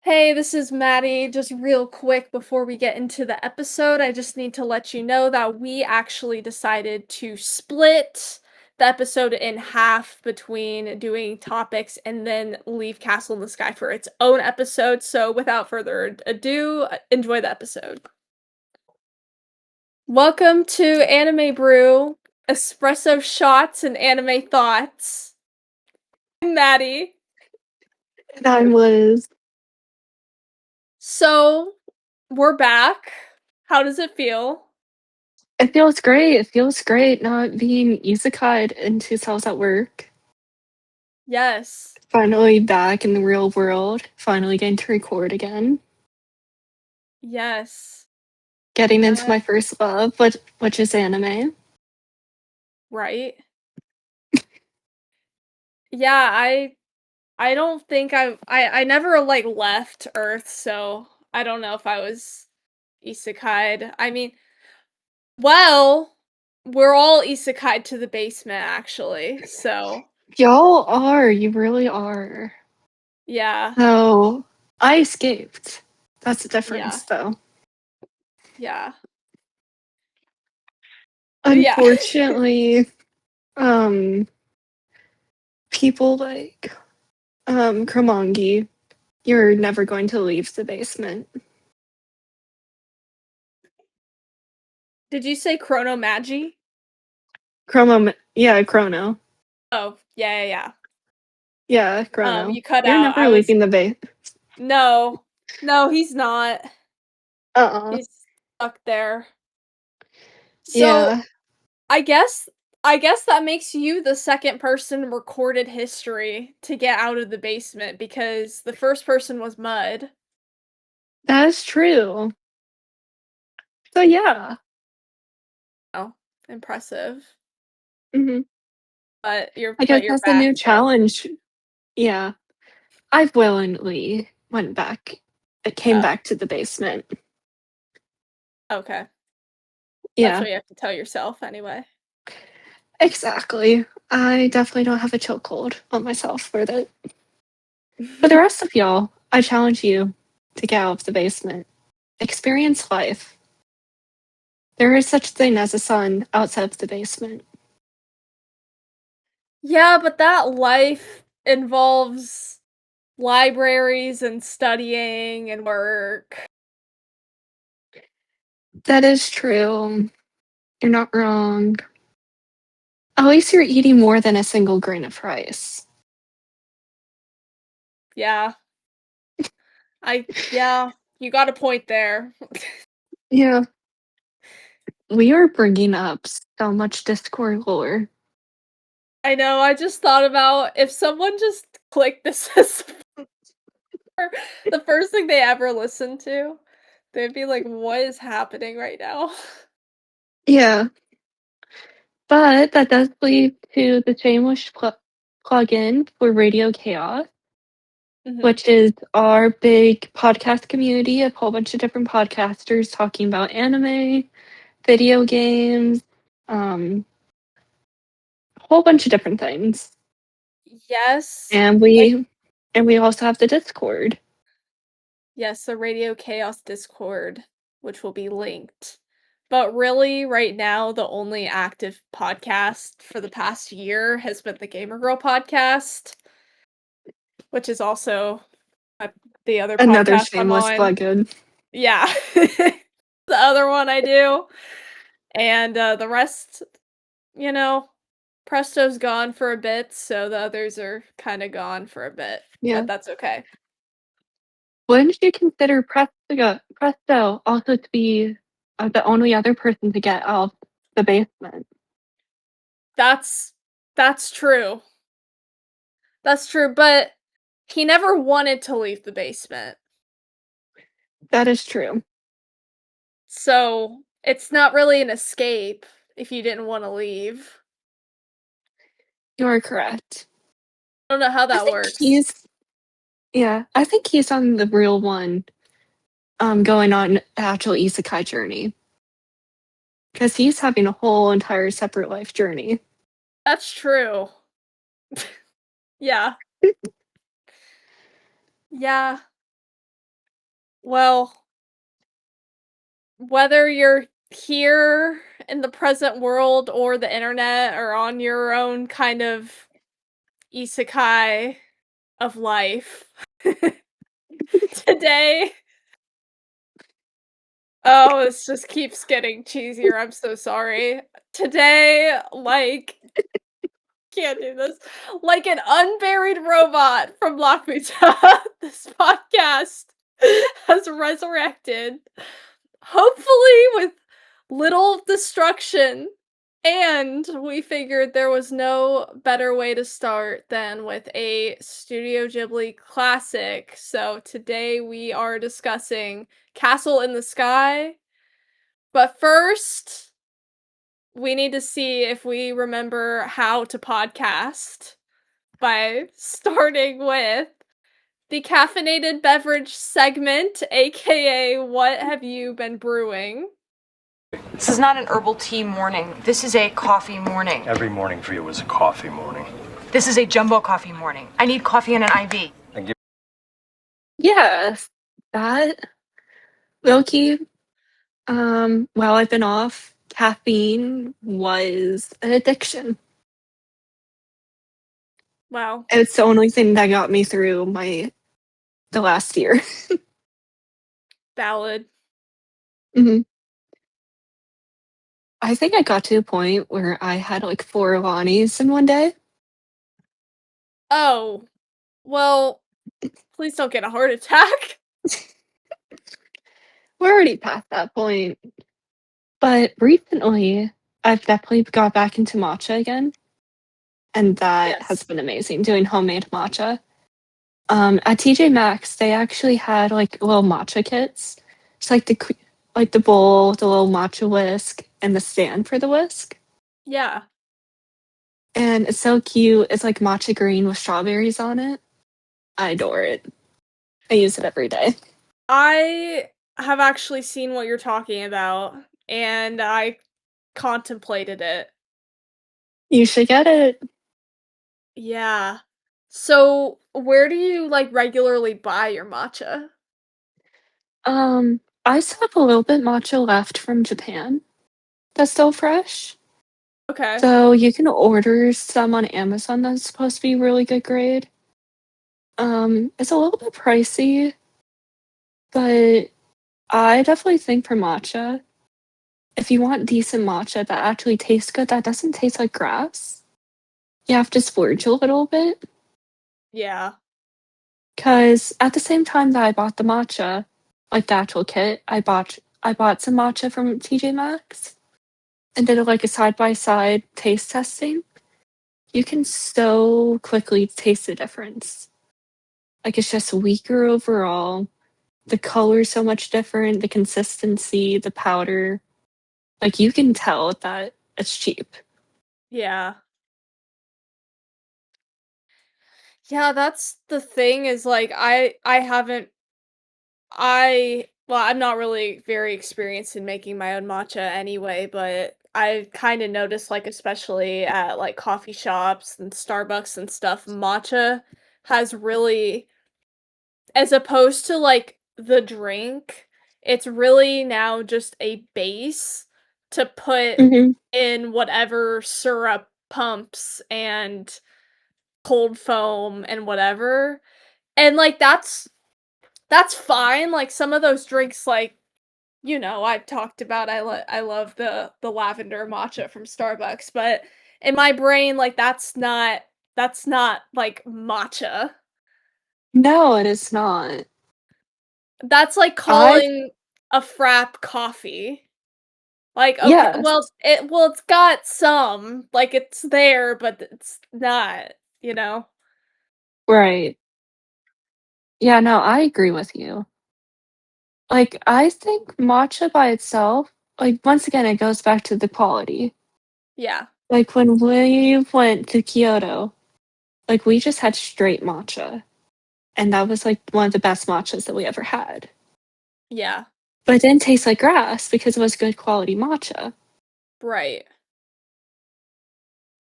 Hey, this is Maddie. Just real quick before we get into the episode, I just need to let you know that we actually decided to split the episode in half between doing topics and then leave Castle in the Sky for its own episode. So, without further ado, enjoy the episode. Welcome to Anime Brew, Espresso Shots and Anime Thoughts. I'm Maddie. And I'm Liz. So, we're back. How does it feel? It feels great. It feels great not being isekai'd into cells at work. Yes. Finally back in the real world. Finally getting to record again. Yes. Getting into Yeah. my first love, which is anime. Right? Yeah, I don't think I never, like, left Earth, so I don't know if I was isekai'd. I mean, well, we're all isekai'd to the basement, actually, so Y'all are. You really are. yeah. So, I escaped. That's the Yeah. difference, though. Yeah. Yeah. Unfortunately, um, people like, Kromongi, you're never going to leave the basement. Did you say Chronomagi? Chrono. Oh, yeah, yeah, yeah. Yeah, Chrono. You cut You're out. never I was leaving the base. No. No, he's not. Uh-uh. He's stuck there. So Yeah, I guess I guess that makes you the second person in recorded history to get out of the basement because the first person was Mud. that is true. So yeah. Oh, impressive. Mhm. But I guess you're that's a back, new so challenge. Yeah. I willingly went back. It came oh, back to the basement. okay. That's Yeah, what you have to tell yourself anyway. exactly. I definitely don't have a chokehold on myself for that. For the rest of y'all, I challenge you to get out of the basement. Experience life. There is such thing as a sun outside of the basement. Yeah, but that life involves libraries and studying and work. That is true. You're not wrong. At least you're eating more than a single grain of rice. Yeah. Yeah, you got a point there. Yeah. We are bringing up so much Discord lore. I know, I just thought about if someone just clicked this as the first thing they ever listened to, they'd be like, "What is happening right now?" Yeah, but that does lead to the shameless plug-in for Radio Chaos, Mhm. which is our big podcast community of a whole bunch of different podcasters talking about anime, video games, a whole bunch of different things. Yes. And Like, we also have the Discord. yes, the Radio Chaos Discord, which will be linked. But really, right now, the only active podcast for the past year has been the Gamer Girl podcast, which is also uh, the other Another podcast I'm shameless on. plug-in. Yeah. The other one I do. And the rest, you know, Presto's gone for a bit, so the others are kind of gone for a bit, but Yeah. that's okay. Wouldn't you consider Presto also to be the only other person to get out of the basement? That's that's true. That's true, but he never wanted to leave the basement. That is true. So, it's not really an escape if you didn't want to leave. You are correct. I don't know how I that think works. I think he's on the real one, going on an actual isekai journey. Because he's having a whole entire separate life journey. That's true. Yeah. Yeah. Well, whether you're here in the present world or the internet or on your own kind of isekai of life, today oh, this just keeps getting cheesier, I'm so sorry. Today, like can't do this. Like an unburied robot from Laputa, this podcast has resurrected, hopefully with little destruction. And we figured there was no better way to start than with a Studio Ghibli classic. So today we are discussing Castle in the Sky. But first, we need to see if we remember how to podcast by starting with the caffeinated beverage segment, aka What Have You Been Brewing? This is not an herbal tea morning. This is a coffee morning. Every morning for you is a coffee morning. This is a jumbo coffee morning. I need coffee and an IV. Yeah, that low-key, while I've been off, caffeine was an addiction. Wow. It's the only thing that got me through the last year. Valid. Mhm. I think I got to a point where I had, like, 4 Lonnies in one day. Oh, well, please don't get a heart attack. We're already past that point. But recently, I've definitely got back into matcha again, and that has Yes. been amazing, doing homemade matcha. At TJ Maxx, they actually had, like, little matcha kits. It's like the bowl, the little matcha whisk, and the stand for the whisk. Yeah. And it's so cute. It's like matcha green with strawberries on it. I adore it. I use it every day. I have actually seen what you're talking about, and I contemplated it. You should get it. Yeah. So, where do you, like, regularly buy your matcha? I still have a little bit matcha left from Japan that's still fresh. Okay. So you can order some on Amazon that's supposed to be really good grade. It's a little bit pricey, but I definitely think for matcha, if you want decent matcha that actually tastes good, that doesn't taste like grass, you have to splurge a little bit. Yeah. Cause at the same time that I bought the matcha, like the actual kit, I bought some matcha from TJ Maxx and did like a side by side taste testing. You can so quickly taste the difference. Like it's just weaker overall. The color's so much different, the consistency, the powder. Like you can tell that it's cheap. Yeah. Yeah, that's the thing is, like, I haven't well, I'm not really very experienced in making my own matcha anyway, but I kinda noticed, like, especially at, like, coffee shops and Starbucks and stuff, matcha has really as opposed to, like, the drink, it's really now just a base to put Mhm. in whatever syrup pumps and cold foam and whatever, and, like, that's fine, like, some of those drinks, like, I've talked about I love the lavender matcha from Starbucks, but in my brain, like, that's not, like, matcha. No, it is not. That's like I calling a frap coffee. Like, okay, Yes, well, it's got some, like, it's there, but it's not, you know? right. Yeah, no, I agree with you. Like, I think matcha by itself, like, once again, it goes back to the quality. Yeah, Like, when we went to Kyoto, like, we just had straight matcha, and that was, like, one of the best matchas that we ever had. yeah, But it didn't taste like grass because it was good quality matcha. right.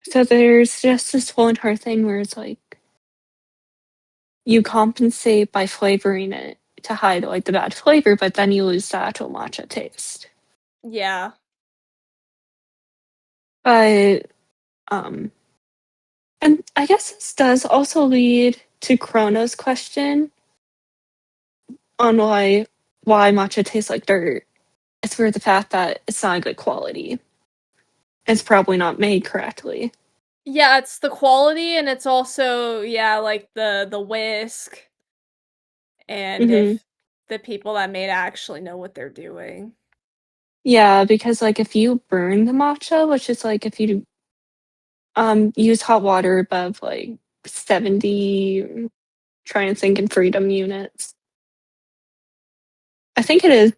So there's just this one hard thing where it's like, you compensate by flavoring it to hide like the bad flavor, but then you lose the actual matcha taste. Yeah. But um and I guess this does also lead to Chrono's question on why matcha tastes like dirt. It's for the fact that it's not good quality. It's probably not made correctly. Yeah, it's the quality and it's also, yeah, like the whisk and Hmm. if the people that made it actually know what they're doing. Yeah, because like if you burn the matcha, which is like if you use hot water above like 70, trying to think in freedom units. I think it is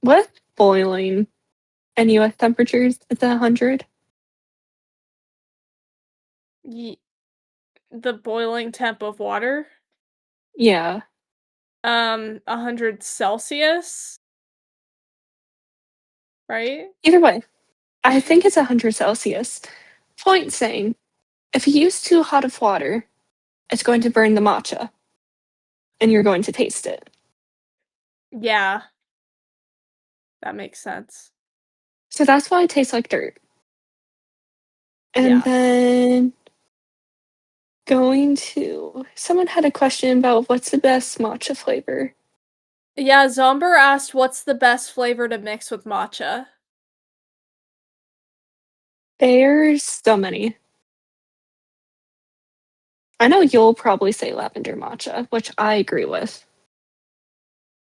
what boiling and US temperatures is it 100? Ye the boiling temp of water? Yeah. 100 Celsius, right? Either way, I think it's 100 Celsius. Point saying, if you use too hot of water, it's going to burn the matcha and you're going to taste it. Yeah, that makes sense. So that's why it tastes like dirt. And Yeah. then going to someone had a question about what's the best matcha flavor. Yeah, Zomber asked what's the best flavor to mix with matcha? There's so many. I know you'll probably say lavender matcha, which I agree with.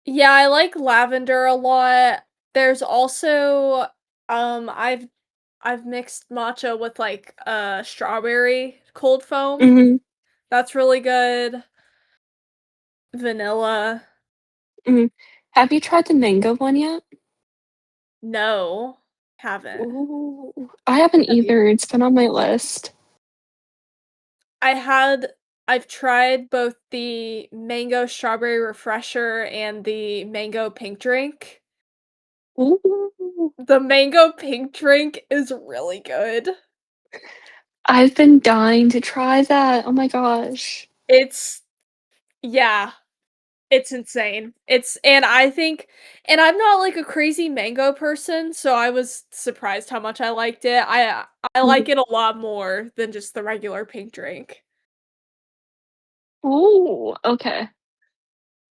Yeah, I like lavender a lot. There's also I've mixed matcha with like strawberry cold foam. Mhm, That's really good. Vanilla. mhm. Have you tried the mango one yet? No, haven't. Ooh, I haven't Have you? either, it's been on my list. I had I've tried both the mango strawberry refresher and the mango pink drink. Ooh. The mango pink drink is really good. I've been dying to try that, oh my gosh. It's yeah, it's insane. It's and I think and I'm not like a crazy mango person, so I was surprised how much I liked it. I Mhm. like it a lot more than just the regular pink drink. Ooh, okay.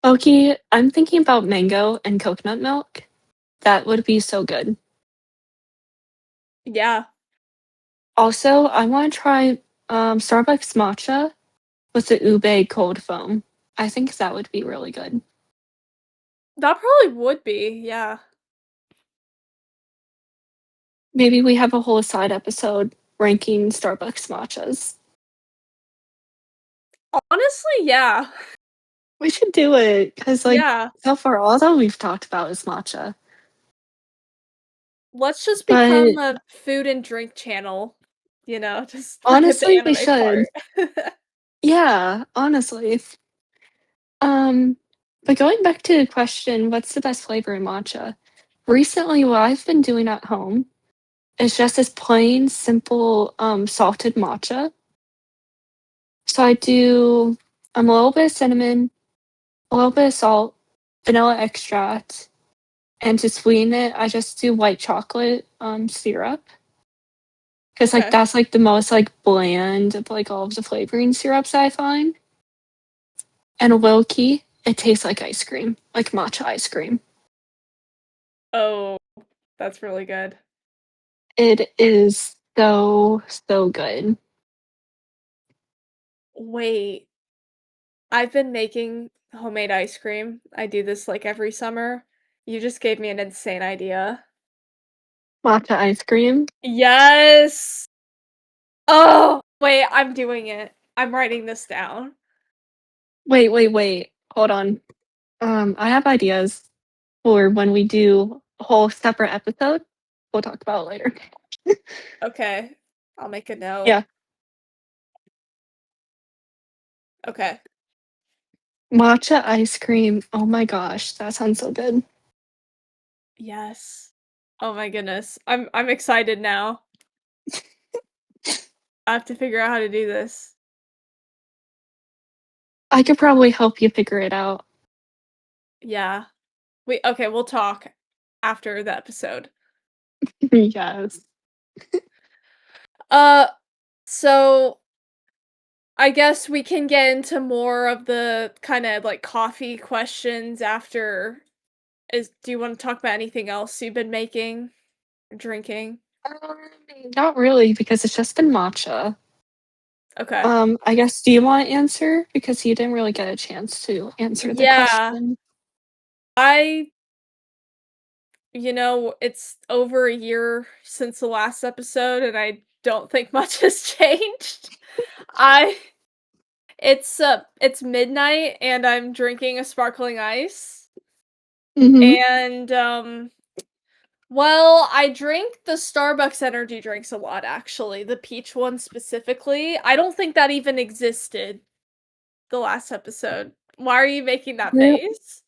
Okay, I'm thinking about mango and coconut milk. That would be so good. Yeah, Also, I wanna try, Starbucks matcha with the ube cold foam. I think that would be really good. that probably would be. Yeah. Maybe we have a whole side episode ranking Starbucks matchas. Honestly, yeah. We should do it because, like, Yeah. so far all that we've talked about is matcha. Let's just become But a food and drink channel, just forget the honestly, we anime should. part. Yeah, honestly. Um, but going back to the question, what's the best flavor in matcha? Recently, what I've been doing at home is just this plain, simple, salted matcha. So I do a little bit of cinnamon, a little bit of salt, vanilla extract, and to sweeten it, I just do white chocolate, syrup. 'Cause, like, Okay. that's, like, the most, like, bland of, like, all of the flavoring syrups I find. And low key, it tastes like ice cream, like matcha ice cream. Oh, that's really good. It is so, so good. Wait, I've been making homemade ice cream. I do this like every summer. You just gave me an insane idea. Matcha ice cream. Yes. Oh, wait, I'm doing it. I'm writing this down. Wait, wait, wait. Hold on. I have ideas for when we do a whole separate episode. We'll talk about it later. Okay. I'll make a note. Yeah, Okay. matcha ice cream. Oh my gosh, that sounds so good. Yes. Oh my goodness. I'm excited now. I have to figure out how to do this. I could probably help you figure it out. Yeah. We'll talk after the episode. Yes. Uh, so I guess we can get into more of the kinda, like, coffee questions after. Do you wanna talk about anything else you've been making or drinking? Um, Not really, because it's just been matcha. Okay. I guess, do you wanna answer? Because you didn't really get a chance to answer the Yeah. question. I it's over a year since the last episode, and I don't think much has changed. I it's midnight, and I'm drinking a sparkling ice, Mhm. and, well, I drink the Starbucks energy drinks a lot, actually, the peach one specifically. I don't think that even existed the last episode. Why are you making that Re face?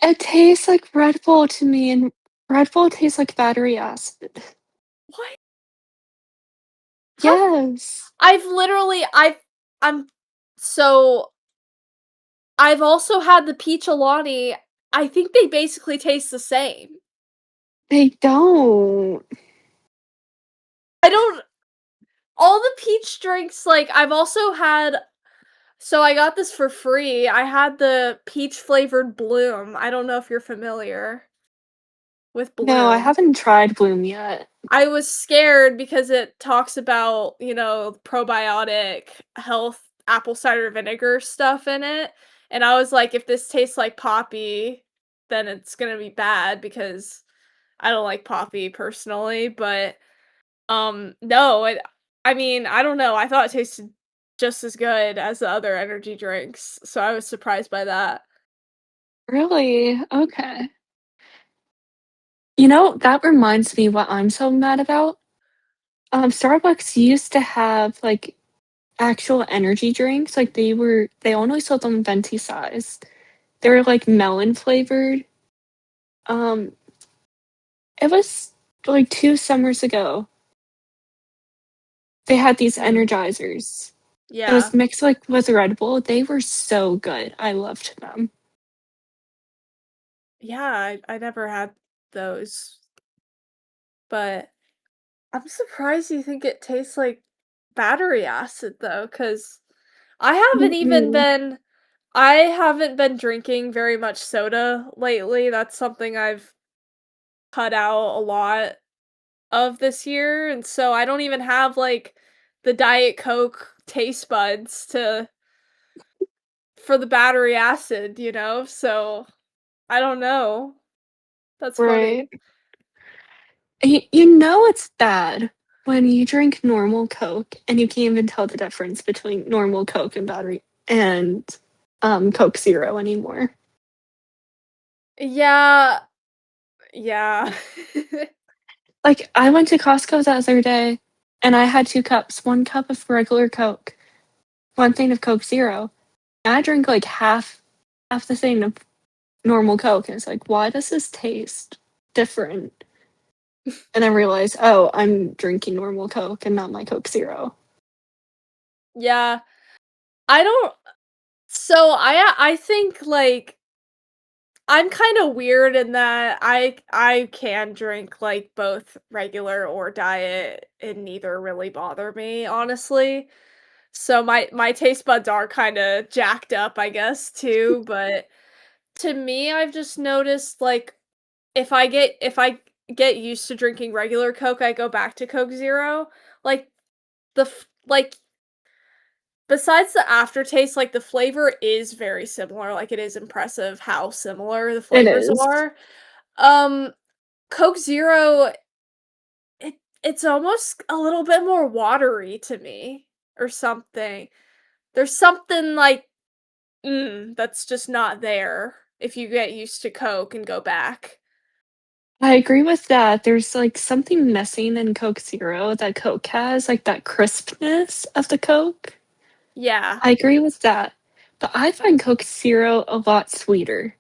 It tastes like Red Bull to me, and Red Bull tastes like battery acid. What? How Yes. I've literally I'm so I've also had the peach Alani. I think they basically taste the same. They don't. I don't all the peach drinks, like, I've also had. So I got this for free. I had the peach flavored Bloom. I don't know if you're familiar with No, I Bloom. haven't tried Bloom yet. I was scared because it talks about, probiotic health apple cider vinegar stuff in it. And I was like, if this tastes like poppy, then it's gonna be bad because I don't like poppy personally. But no, I mean, I don't know. I thought it tasted just as good as the other energy drinks, so I was surprised by that. Really? Okay. You know, that reminds me what I'm so mad about. Starbucks used to have, like, actual energy drinks, like, they only sold them venti sized. They were, like, melon flavored. Um, it was, like, 2 summers ago. They had these Mm. Energizers. It was Yeah. mixed, like, with Red Bull. They were so good. I loved them. Yeah, I never had those, but I'm surprised you think it tastes like battery acid though, because Mhm. I haven't been drinking very much soda lately. That's something I've cut out a lot of this year, and so I don't even have, like, the Diet Coke taste buds to for the battery acid, so I don't know. That's funny. Right. You know it's bad when you drink normal Coke and you can't even tell the difference between normal Coke and Coke Zero anymore. Yeah, yeah. Like, I went to Costco the other day, and I had 2 cups, 1 cup of regular Coke, 1 thing of Coke Zero, and I drank, like, half the thing of normal Coke, and it's like, "Why does this taste different?" And I realized, "Oh, I'm drinking normal Coke and not my Coke Zero." Yeah. I don't so I think, like, I'm kinda weird in that I can drink, like, both regular or diet, and neither really bother me, honestly. So my taste buds are kinda jacked up, I guess, too, but to me, I've just noticed, like, if I get used to drinking regular Coke, I go back to Coke Zero. Like, besides the aftertaste, like, the flavor is very similar, like, it is impressive how similar the It flavors is. are. Um, Coke Zero, it's almost a little bit more watery to me or something. There's something, like, that's just not there if you get used to Coke and go back. I agree with that. There's, like, something missing in Coke Zero that Coke has, like, that crispness of the Coke. Yeah. I agree with that, but I find Coke Zero a lot sweeter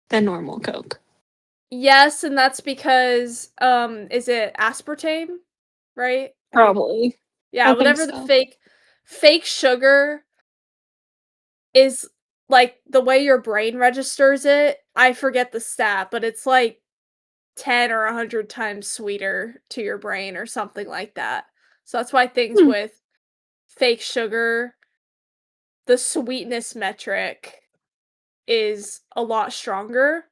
than normal Coke. Yes, and that's because, is it aspartame? Right? I think Probably. yeah, I think whatever the so. fake sugar is like, the way your brain registers it, I forget the stat, but it's, like, 10 or 100 times sweeter to your brain or something like that. So that's why things Hmm. with fake sugar, the sweetness metric is a lot stronger.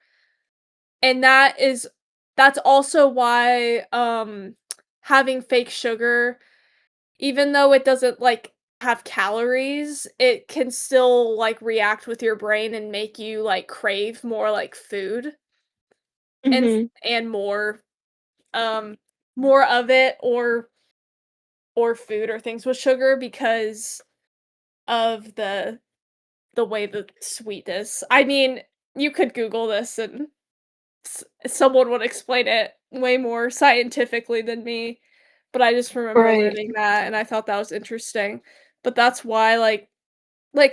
And that's also why having fake sugar, even though it doesn't like have calories, it can still like react with your brain and make you like crave more like food and Mhm. and um more of it or food or things with sugar because of the way the sweetness. I mean, you could Google this and someone would explain it way more scientifically than me, but I just remember Right. learning that and I thought that was interesting. But that's why like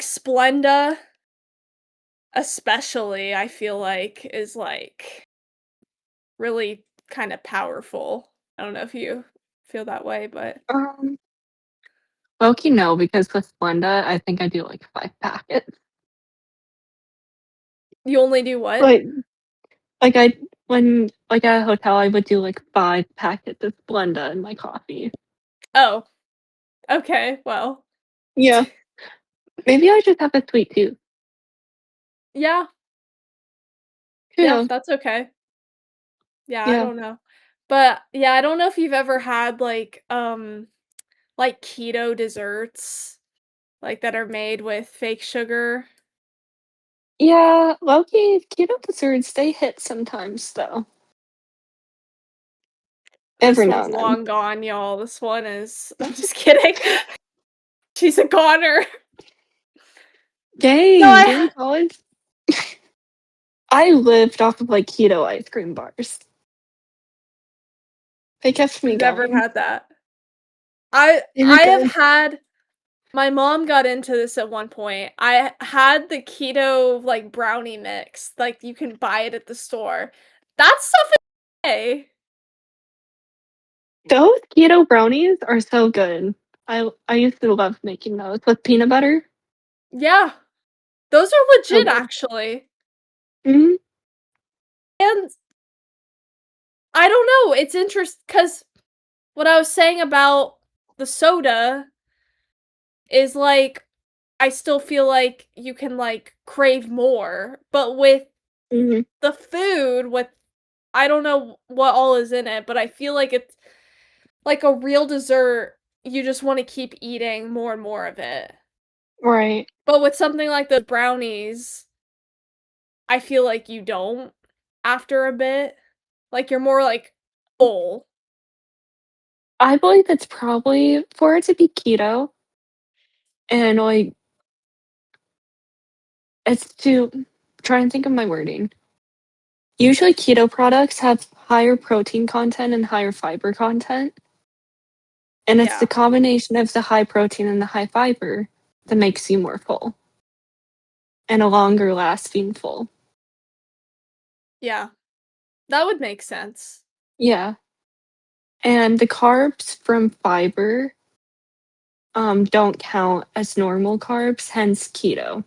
Splenda especially I feel like is like really kind of powerful. I don't know if you feel that way, but Um, Low-key, no, because with Splenda, I think I do, like, 5 packets. you only do what? Like like, I when like, at a hotel, I would do, like, 5 packets of Splenda in my coffee. Oh, okay. Well, Yeah. Maybe I just have a sweet tooth. yeah. Who Yeah, knows? that's okay. Yeah, I Yeah. don't know. But yeah, I don't know if you've ever had like keto desserts like that are made with fake sugar. Yeah, low-key, keto desserts, they hit sometimes, though. This Every now one's and then. long gone, y'all. This one is I'm just kidding. She's a goner. No, Dang, during college, I lived off of, like, keto ice cream bars. They kept me I've never going. had that. I They were I have good. had my mom got into this at one point. I had the keto like brownie mix. Like you can buy it at the store. That stuff is okay. Those keto brownies are so good. I used to love making those with peanut butter. Yeah. Those are So legit good. actually. Mhm. And I don't know, it's interesting because what I was saying about the soda is like I still feel like you can like crave more, but with Mhm. the food with I don't know what all is in it, but I feel like it's like a real dessert, you just want to keep eating more and more of it. Right. But with something like the brownies, I feel like you don't after a bit. Like you're more like full. I believe it's probably for it to be keto and, like, it's to try and think of my wording. Usually keto products have higher protein content and higher fiber content, and it's the Yeah. combination of the high protein and the high fiber that makes you more full and a longer lasting full. Yeah. That would make sense. Yeah, and the carbs from fiber, don't count as normal carbs, hence keto.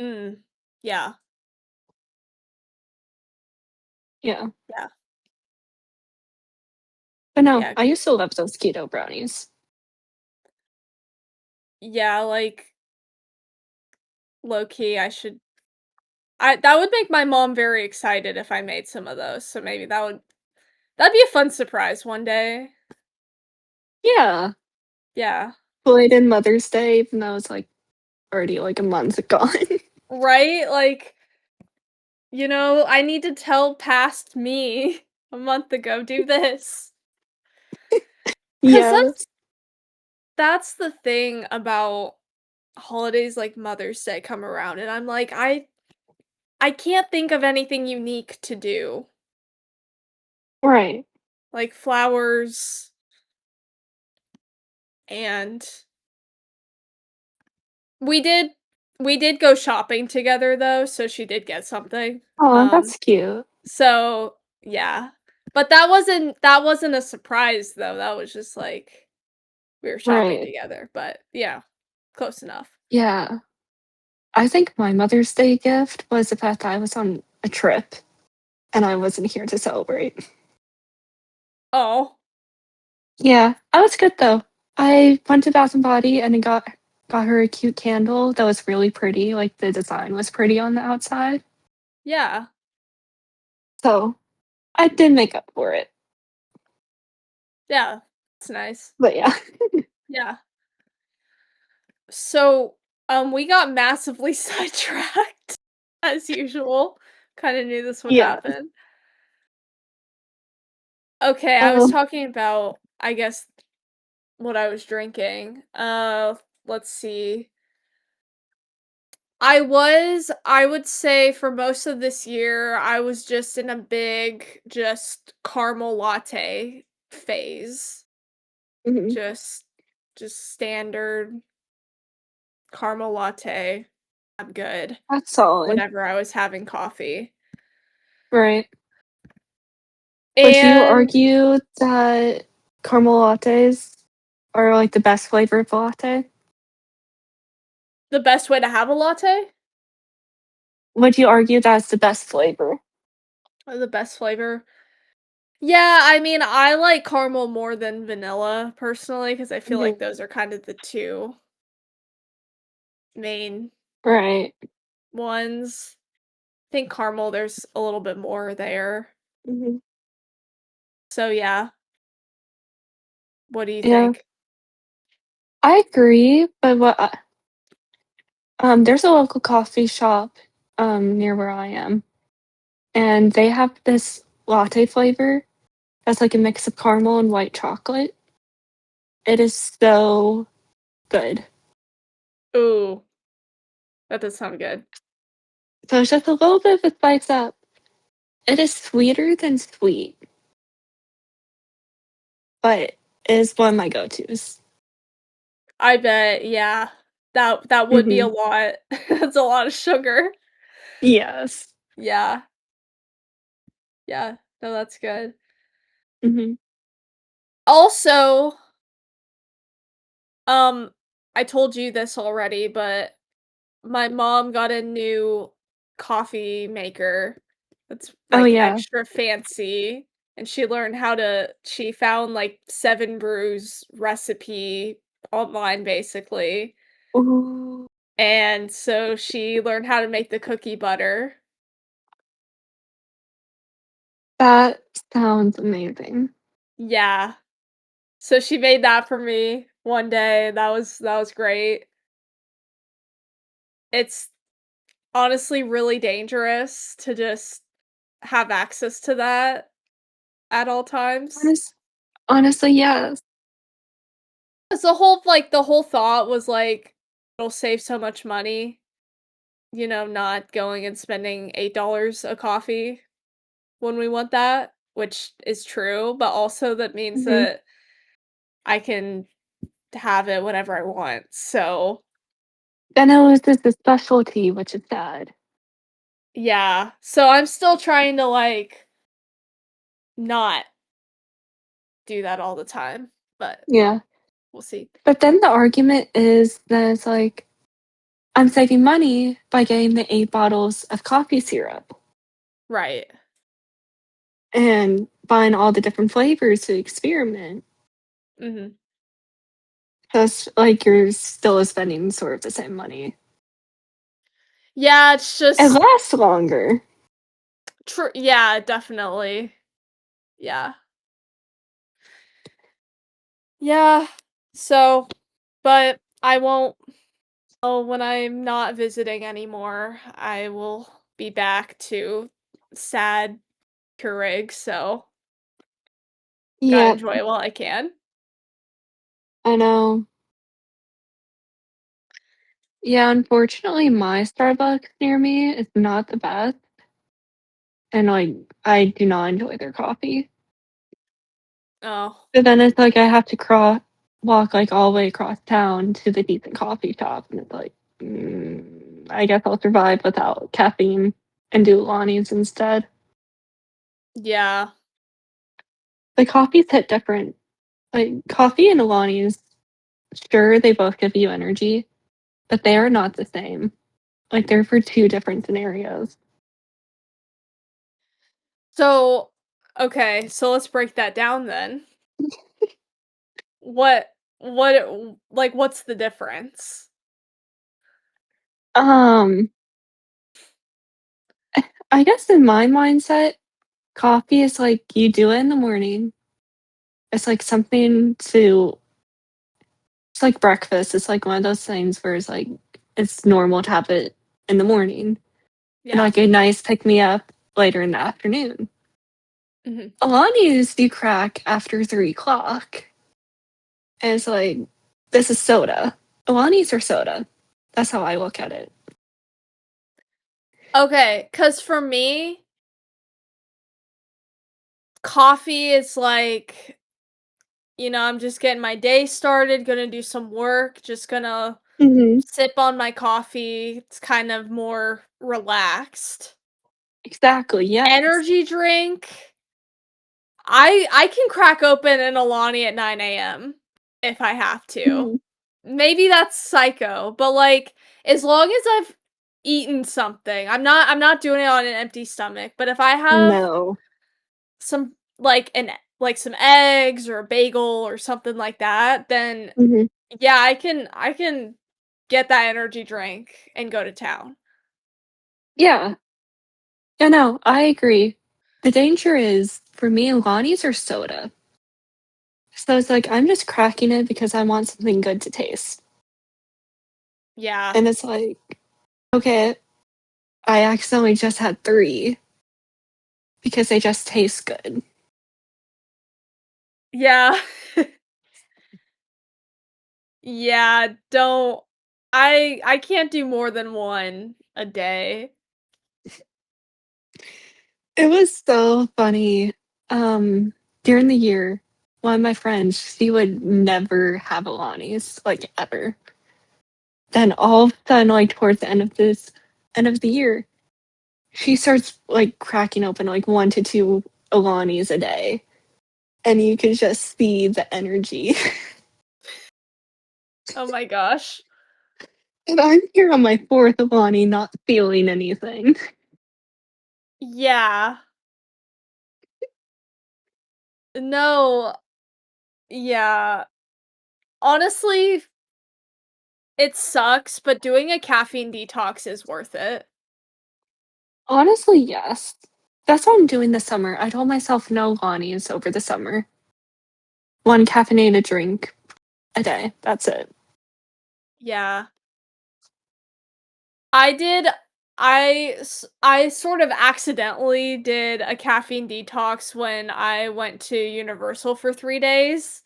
Mm. Yeah. Yeah. Yeah. But no, Yeah. I used to love those keto brownies. Yeah, like low key I that would make my mom very excited if I made some of those. So maybe that'd be a fun surprise one day. Yeah. Yeah. Belated Mother's Day, even though it's, like, already, like, a month gone. Right? Like, I need to tell past me a month ago, do this. 'Cause Yes. that's the thing about holidays like Mother's Day come around, and I'm like, I can't think of anything unique to do. Right. Like flowers and we did we did go shopping together though, so she did get something. Oh, Um, that's cute. so yeah. But that wasn't a surprise though. That was just like we were shopping Right. together, but yeah, close enough. Yeah. I think my Mother's Day gift was the fact that I was on a trip and I wasn't here to celebrate. Oh, Yeah, I was good though. I went to Bath and Body and I got her a cute candle that was really pretty. Like the design was pretty on the outside. yeah. So I did make up for it. Yeah. It's nice. But yeah. Yeah. So, we got massively sidetracked as usual. Kind of knew this would Yeah. happen. Okay, I was Um, talking about, I guess, what I was drinking. Let's see. I would say for most of this year, I was just in a big just caramel latte phase. mhm. Just just standard caramel latte. I'm good. That's solid. Whenever I was having coffee. Right. Would you And argue that caramel lattes are like the best flavor of latte? the best way to have a latte? Would you argue that's the best flavor? Or the best flavor? Yeah, I mean, I like caramel more than vanilla personally because I feel like Mhm. those are kind of the two main Right. ones. I think caramel, there's a little bit more there. Mhm. So yeah, what do you Yeah, think? I agree, but there's a local coffee shop near where I am, and they have this latte flavor that's like a mix of caramel and white chocolate. It is so good. Ooh, that does sound good. So it's just a little bit of a spice up. It is sweeter than sweet, but it is one of my go-tos. I bet, yeah. That would be a Mhm. lot. That's a lot of sugar. Yes. Yeah. Yeah. No, that's good. Mhm. Also, um, I told you this already, but my mom got a new coffee maker that's, Oh, like, yeah. extra fancy, and she found, like, 7 Brews recipe online, basically, Ooh, and so she learned how to make the cookie butter. that sounds amazing. Yeah. So she made that for me one day, that was great. It's honestly really dangerous to just have access to that at all times. Honest honestly, yes. 'Cause the whole thought was, like, it'll save so much money, not going and spending $8 a coffee when we want that, which is true, but also that means Mhm. that I can have it whenever I want, so, Then it was just a specialty, which is sad. yeah. So I'm still trying to, like, not do that all the time, but Yeah. we'll see. But then the argument is that it's like, I'm saving money by getting the 8 bottles of coffee syrup Right. and buying all the different flavors to experiment. Mhm. That's like you're still spending sort of the same money. Yeah, it's It just lasts longer. true. Yeah, definitely. Yeah. Yeah. So, but I won't oh, when I'm not visiting anymore, I will be back to sad Keurig, so gotta Yep, enjoy it while I can. I know. Yeah, unfortunately, my Starbucks near me is not the best, and, like, I do not enjoy their coffee. Oh, But then it's like I have to walk, like, all the way across town to the decent coffee shop, and it's like, I guess I'll survive without caffeine and do Lonnie's instead. yeah. The coffees hit different. Like, coffee and Lonnie's, sure, they both give you energy, but they are not the same. Like, they're for 2 different scenarios. So, okay, so let's break that down then. What's the difference? Um, I guess in my mindset, coffee is like you do it in the morning. It's like something to it's like breakfast. It's like one of those things where it's normal to have it in the morning and Yeah. like a nice pick me up later in the afternoon. Mhm. Alani's you crack after 3 o'clock. And it's like, this is soda. Alani's are soda. That's how I look at it. Okay, 'cause for me, coffee is like, I'm just getting my day started, gonna do some work, just gonna Mhm. sip on my coffee. It's kind of more relaxed. Exactly, yes. Energy drink, I can crack open an Alani at 9 a.m. if I have to. Mhm. Maybe that's psycho, but, like, as long as I've eaten something, I'm not doing it on an empty stomach, but if I have No. some some eggs or a bagel or something like that, then Mhm. yeah, I can get that energy drink and go to town. Yeah. Yeah, no, I agree. The danger is, for me, Alani's are soda. So it's like, I'm just cracking it because I want something good to taste. Yeah. And it's like, okay, I accidentally just had 3 because they just taste good. Yeah. Yeah, don't I can't do more than 1 a day. It was so funny. During the year, one of my friends, she would never have Alani's, like, ever. Then all of a sudden, like, towards the end of the year, she starts, like, cracking open, like, 1 to 2 Alani's a day, and you could just see the energy. Oh my gosh. And I'm here on my 4th Alani not feeling anything. Yeah. No. Yeah. Honestly, it sucks, but doing a caffeine detox is worth it. Honestly, yes. That's what I'm doing this summer. I told myself no Alani's over the summer. 1 caffeinated drink a day, that's it. Yeah. I did I sort of accidentally did a caffeine detox when I went to Universal for 3 days,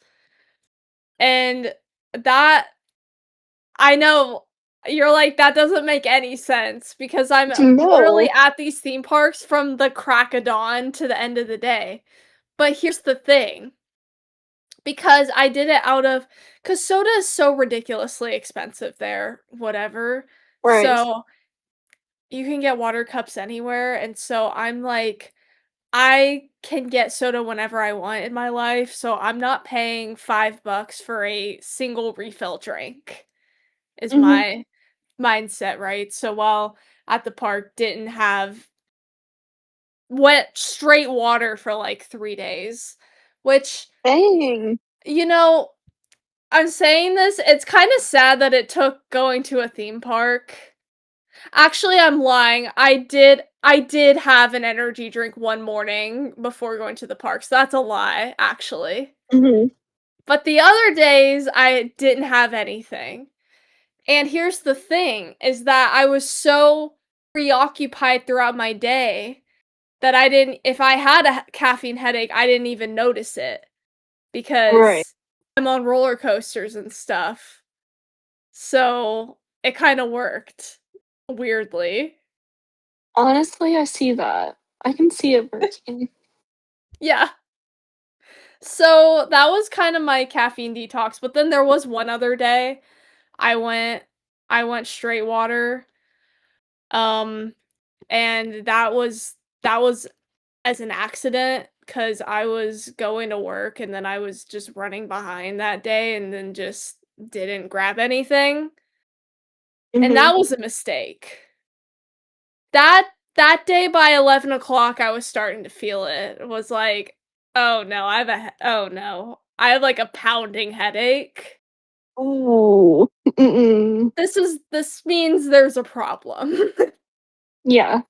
and that I know you're like, "That doesn't make any sense," because I'm literally No. at these theme parks from the crack of dawn to the end of the day. But here's the thing, because I did it out of, cause soda is so ridiculously expensive there, whatever. Right. So, you can get water cups anywhere, and so I'm like, I can get soda whenever I want in my life, so I'm not paying $5 for a single refill drink, is Mhm. my mindset, right? So while at the park didn't have wet straight water for like 3 days, which, Dang. you know, I'm saying this, it's kinda sad that it took going to a theme park. Actually, I'm lying. I did have an energy drink one morning before going to the park, so that's a lie, actually. Mhm. But the other days, I didn't have anything. And here's the thing, is that I was so preoccupied throughout my day that I didn't if I had a caffeine headache, I didn't even notice it Right. because I'm on roller coasters and stuff. So, it kinda worked, weirdly. Honestly, I see that. I can see it working. Yeah. So, that was kind of my caffeine detox, but then there was one other day I went I went straight water, um, and that was as an accident because I was going to work and then I was just running behind that day and then just didn't grab anything, and Mhm. that was a mistake. that day by 11 o'clock, I was starting to feel it. It was like, oh no, oh no, I have like a pounding headache. Oh. Mm-mm. This means there's a problem. Yeah,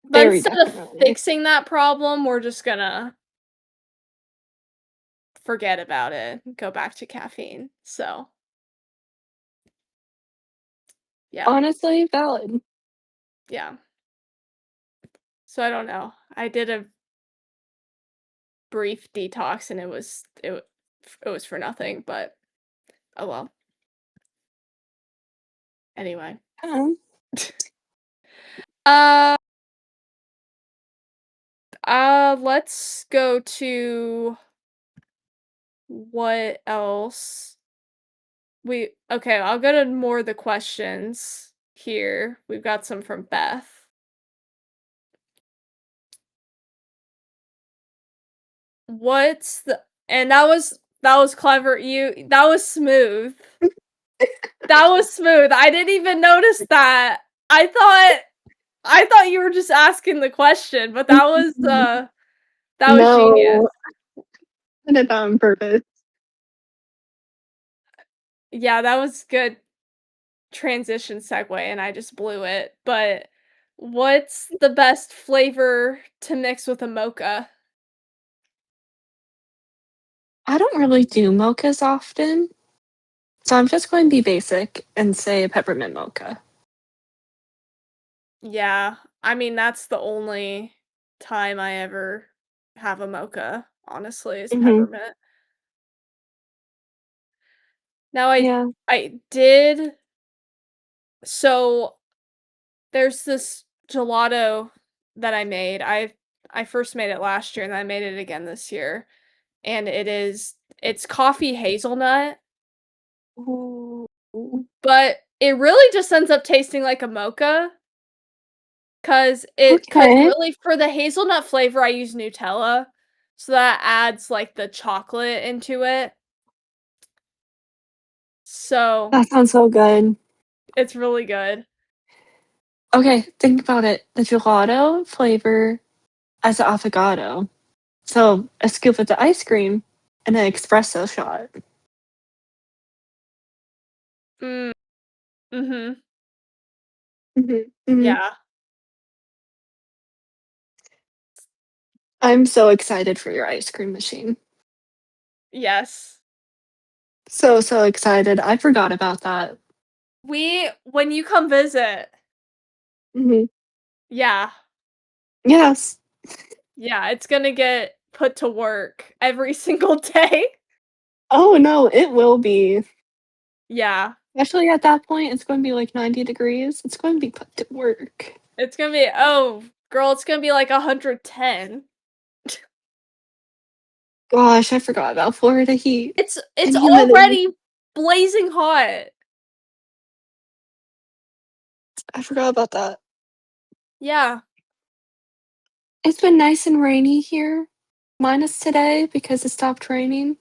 But very instead of definitely. fixing that problem, we're just gonna forget about it and go back to caffeine. So, yeah. Honestly, valid. Yeah. So I don't know. I did a brief detox and it was for nothing, but oh well. Anyway. Um, Uh let's go to what else? Okay, I'll go to more of the questions here. We've got some from Beth. What's the and that was clever. That was smooth. That was smooth. I didn't even notice that. I thought you were just asking the question, but that was genius. no, I did that on purpose. Yeah, that was good transition segue and I just blew it. But what's the best flavor to mix with a mocha? I don't really do mochas often, so I'm just going to be basic and say peppermint mocha. Yeah, I mean that's the only time I ever have a mocha, honestly, is Hmm. peppermint. Now Yeah. I did so there's this gelato that I made. I first made it last year and I made it again this year. And it's coffee hazelnut, Ooh. but it really just ends up tasting like a mocha cuz Okay. really for the hazelnut flavor I use Nutella. So that adds like the chocolate into it. So, That sounds so good. it's really good. Okay, think about it. The gelato flavor as an avocado. So a scoop of the ice cream and an espresso shot. Mm, mhm. Mhm, mhm. Yeah. I'm so excited for your ice cream machine. Yes. So, so excited. I forgot about that. When you come visit. Mhm. Yeah. Yes. Yeah, it's gonna get put to work every single day. Oh, no, it will be. Yeah. Especially at that point, it's going to be like 90 degrees. It's going to be put to work. It's gonna be oh, girl, it's gonna be like 110. Gosh, I forgot about Florida heat It's and humidity. already blazing hot. I forgot about that. Yeah. It's been nice and rainy here, minus today because it stopped raining.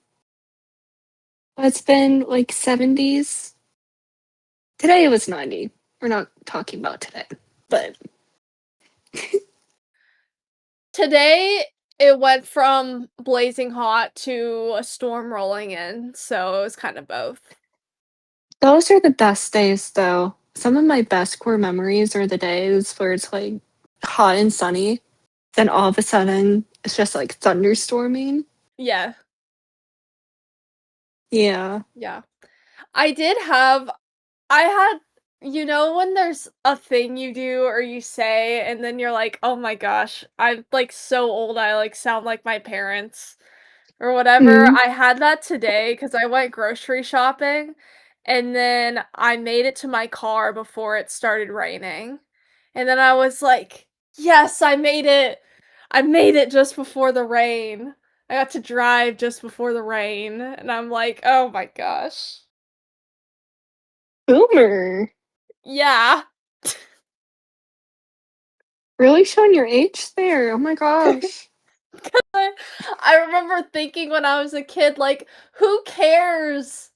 But it's been like 70s. Today it was 90. We're not talking about today, but Today it went from blazing hot to a storm rolling in, so it was kind of both. those are the best days, though. Some of my best core memories are the days where it's like hot and sunny, then all of a sudden it's just like thunderstorming. Yeah. Yeah. Yeah. I did have I had when there's a thing you do or you say and then you're like, "Oh my gosh, I'm like so old I like sound like my parents." Or whatever. Mm. I had that today because I went grocery shopping, and then I made it to my car before it started raining. And then I was like, "Yes, I made it! I made it just before the rain. I got to drive just before the rain." And I'm like, "Oh my gosh." Boomer. Yeah. Really showing your age there. Oh my gosh. I remember thinking when I was a kid, like, who cares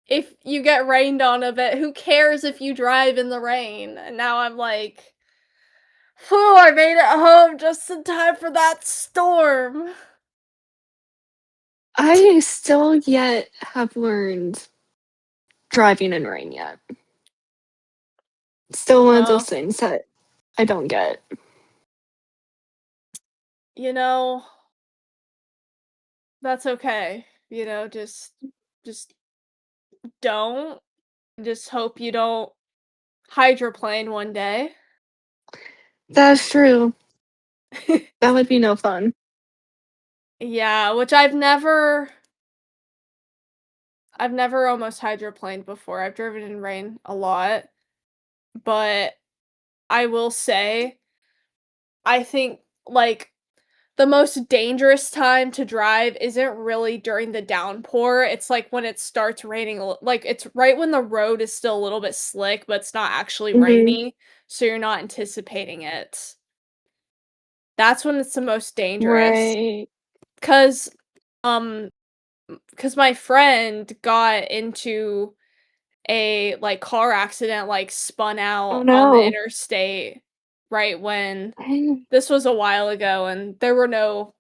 if you get rained on a bit? Who cares if you drive in the rain? And now I'm like, Phew, I made it home just in time for that storm. I still yet have learned driving in rain yet. Still one of those Well, things that I don't get. you know, that's okay. Just don't. Just hope you don't hydroplane one day. That's true. That would be no fun. Yeah, which I've never almost hydroplaned before. I've driven in rain a lot, but I will say I think like the most dangerous time to drive isn't really during the downpour. It's like when it starts raining, like it's right when the road is still a little bit slick, but it's not actually Mhm. rainy, so you're not anticipating it. That's when it's the most dangerous. Right. 'Cause um 'cause my friend got into a, like, car accident, like, spun Oh, out on the no. interstate right when Dang. this was a while ago, and there were no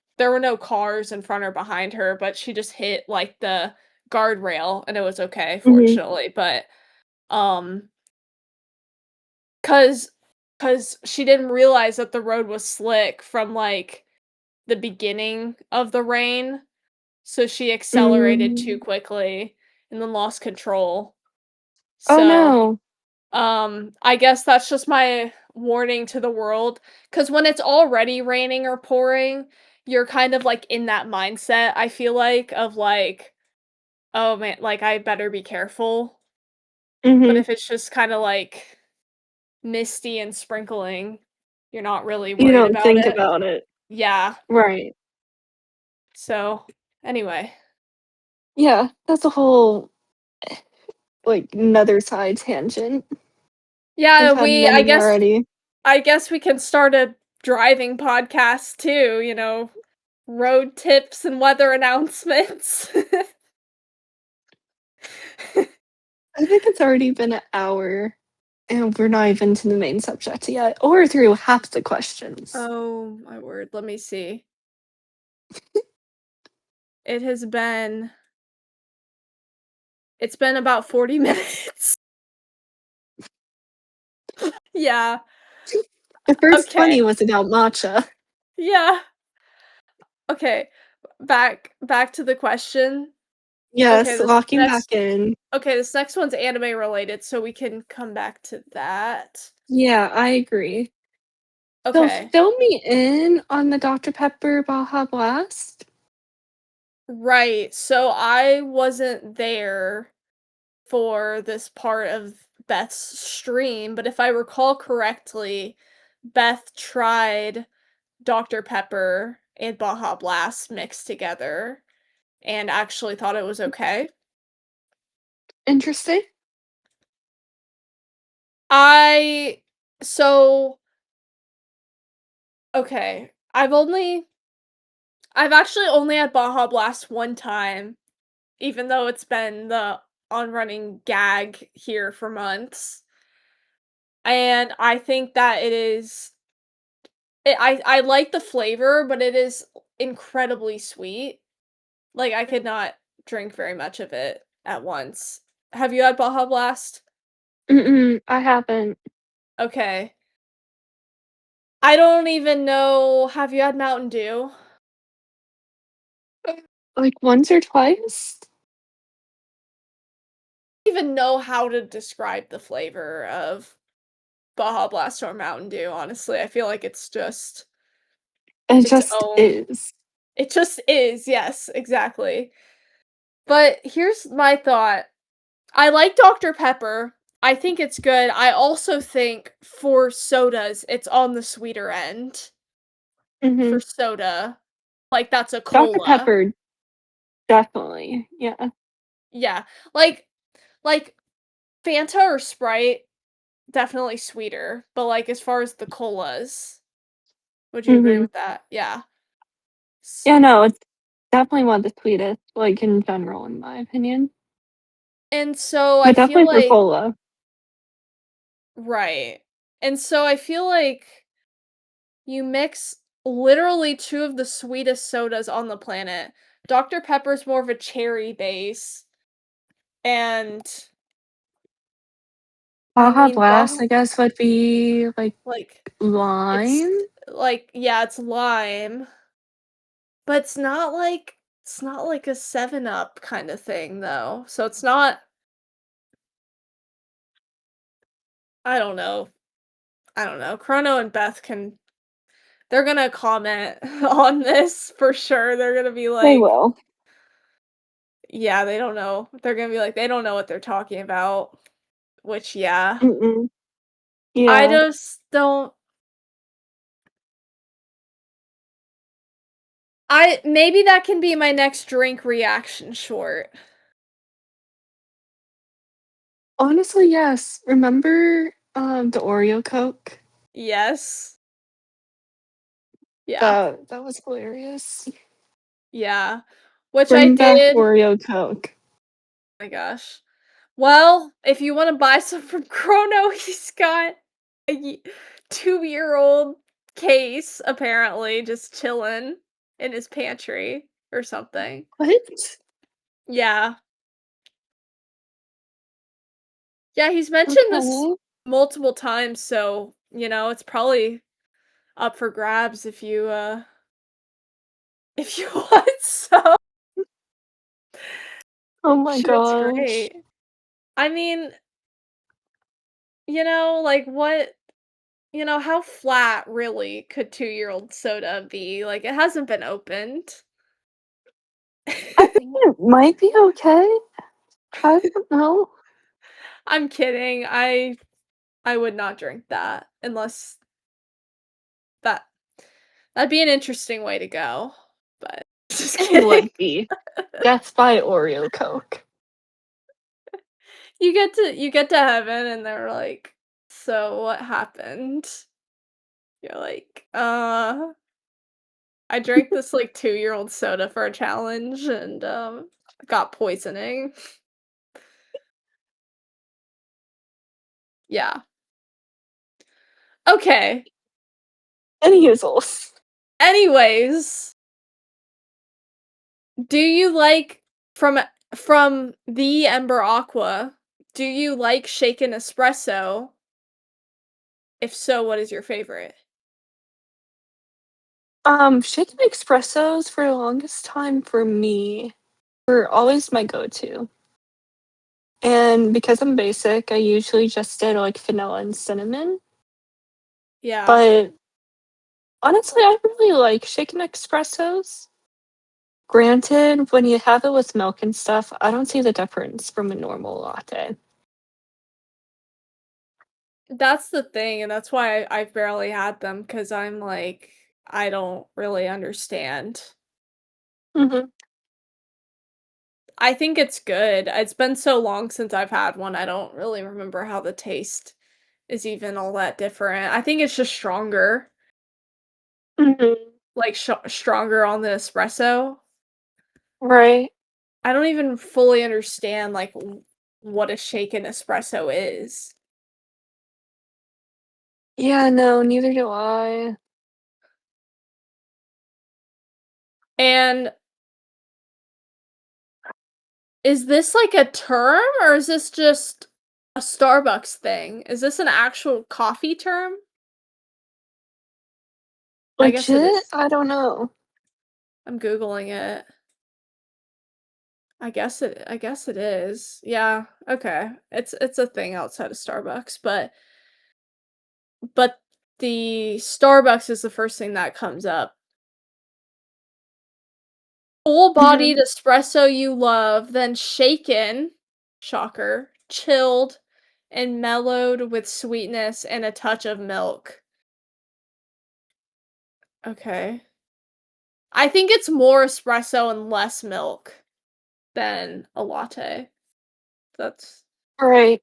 cars in front or behind her, but she just hit, like, the guardrail, and it was okay, Mhm. fortunately, but, um, 'cause 'cause she didn't realize that the road was slick from, like, the beginning of the rain, so she accelerated too Mm. quickly and then lost control. Oh, So, no. I guess that's just my warning to the world. Cause when it's already raining or pouring, you're kind of, like, in that mindset, I feel like, of, like, "Oh, man, like, I better be careful." But Mhm. if it's just kinda, like, misty and sprinkling, you're not really You worried don't about think it. about it. Yeah. Right. So, anyway. Yeah, that's a whole, like, another side tangent. Yeah, We've had we I many guess already. I guess we can start a driving podcast too, road tips and weather announcements. I think it's already been an hour, and we're not even to the main subject yet, or through half the questions. Oh my word, let me see. It has been it's been about 40 minutes. Yeah, The first okay. 20 was about matcha. Yeah. Okay. Back to the question. Okay, Yes, locking back in. this next one's anime related, so we can come back to that. Yeah, I agree. So Okay. fill me in on the Dr. Pepper Baja Blast. Right. So I wasn't there for this part of Beth's stream, but if I recall correctly, Beth tried Dr. Pepper and Baja Blast mixed together and actually thought it was okay. Interesting. I so okay. I've actually only had Baja Blast one time, even though it's been the on running gag here for months. And I think that I like the flavor, but it is incredibly sweet. Like, I could not drink very much of it at once. Have you had Baja Blast? Mm-mm, I haven't. Okay. I don't even know, have you had Mountain Dew? Like once or twice? I don't even know how to describe the flavor of Baja Blast or Mountain Dew, honestly. I feel like it's just It its just own. is. It just is, yes, exactly. But here's my thought. I like Dr. Pepper. I think it's good. I also think for sodas, it's on the sweeter end Mhm. for soda. Like, that's a Dr. cola. Pepper, definitely, yeah. Yeah. Like like Fanta or Sprite, definitely sweeter. But like as far as the colas, would you agree Mhm. with that? Yeah. S- Yeah, no, it's definitely one of the sweetest, like, in general, in my opinion. And so I But feel definitely for like cola. right. And so I feel like You mix literally two of the sweetest sodas on the planet. Dr. Pepper's more of a cherry base, and I Baja mean, Blast, I guess, would be like like, it's lime. like, yeah, it's lime, but it's not like a 7 Up kind of thing, though. So it's not I don't know. I don't know. Chrono and Beth they're gonna comment on this for sure. They're gonna be They like, will. yeah, they don't know. They're gonna be like, they don't know what they're talking about. Which, yeah. Mm-mm. I Yeah. just don't I maybe that can be my next drink reaction short. Honestly, yes. Remember the Oreo Coke? Yes. Yeah. That was hilarious. Yeah. Which I Bring back did. Oh Oreo Coke. my gosh. Well, if you wanna buy some from Chrono, he's got a 2-year-old case, apparently, just chilling in his pantry or something. What? Yeah. Yeah, he's mentioned this Okay. multiple times, so, it's probably up for grabs if you want some. Oh my Shit's gosh. great. I mean, like, how flat really could 2-year-old soda be? Like, it hasn't been opened. I think it might be okay. I don't know. I'm kidding. I would not drink that unless that that'd be an interesting way to go. But just It kidding. would be. Death by Oreo Coke. You get to heaven and they're like, "So what happened?" You're like, I drank this like 2-year-old soda for a challenge and got poisoning." Yeah. Okay. Any usals. Anyways, do you like from the Ember Aqua, do you like shaken espresso? If so, what is your favorite? Shaken espressos for the longest time for me were always my go-to. And because I'm basic, I usually just did like vanilla and cinnamon. Yeah. But honestly, I really like shaken espressos. Granted, when you have it with milk and stuff, I don't see the difference from a normal latte. That's the thing, and that's why I've barely had them because I'm like, I don't really understand. Mhm. I think it's good. It's been so long since I've had one, I don't really remember how the taste is even all that different. I think it's just stronger, Mhm. like stronger on the espresso. Right. I don't even fully understand like what a shaken espresso is. Yeah, no, neither do I. And is this like a term or is this just a Starbucks thing? Is this an actual coffee term? I guess it Legit? is. I don't know. I'm Googling it. I guess it is. Yeah, okay. It's a thing outside of Starbucks, but the Starbucks is the first thing that comes up. Full-bodied Mhm. espresso you love, then shaken, shocker, chilled, and mellowed with sweetness and a touch of milk. Okay. I think it's more espresso and less milk than a latte. That's Right.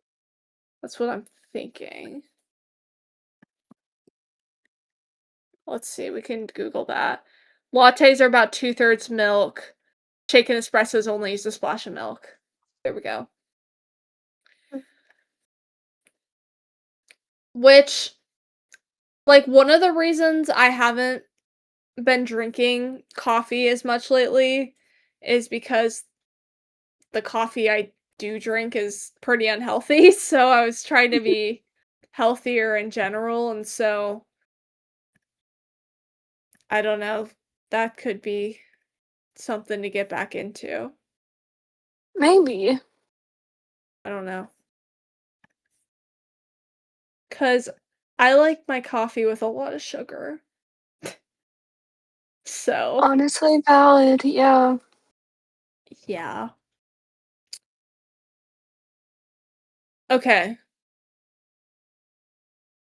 that's what I'm thinking. Let's see, we can Google that. Lattes are about 2/3 milk. Shaken espressos only use a splash of milk. There we go. Which Like, one of the reasons I haven't been drinking coffee as much lately is because the coffee I do drink is pretty unhealthy, so I was trying to be healthier in general, and so I don't know, that could be something to get back into. Maybe. I don't know, 'cause I like my coffee with a lot of sugar. So, Honestly valid, yeah. yeah. Okay.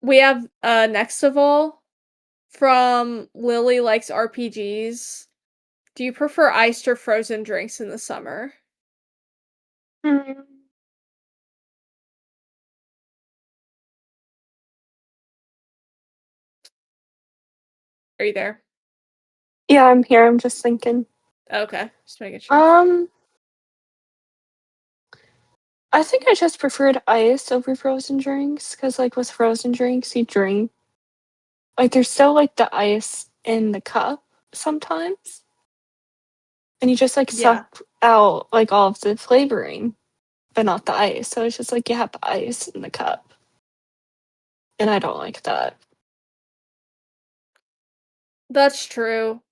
We have, next of all, from Lily likes RPGs. Do you prefer iced or frozen drinks in the summer? Mm. Are you there? Yeah, I'm here, I'm just thinking. Okay, just making sure. Um, I think I just preferred ice over frozen drinks, cause like, with frozen drinks, you drink like, there's still, like, the ice in the cup sometimes, and you just, like, Yeah. suck out, like, all of the flavoring, but not the ice, so it's just like you have the ice in the cup, and I don't like that. That's true.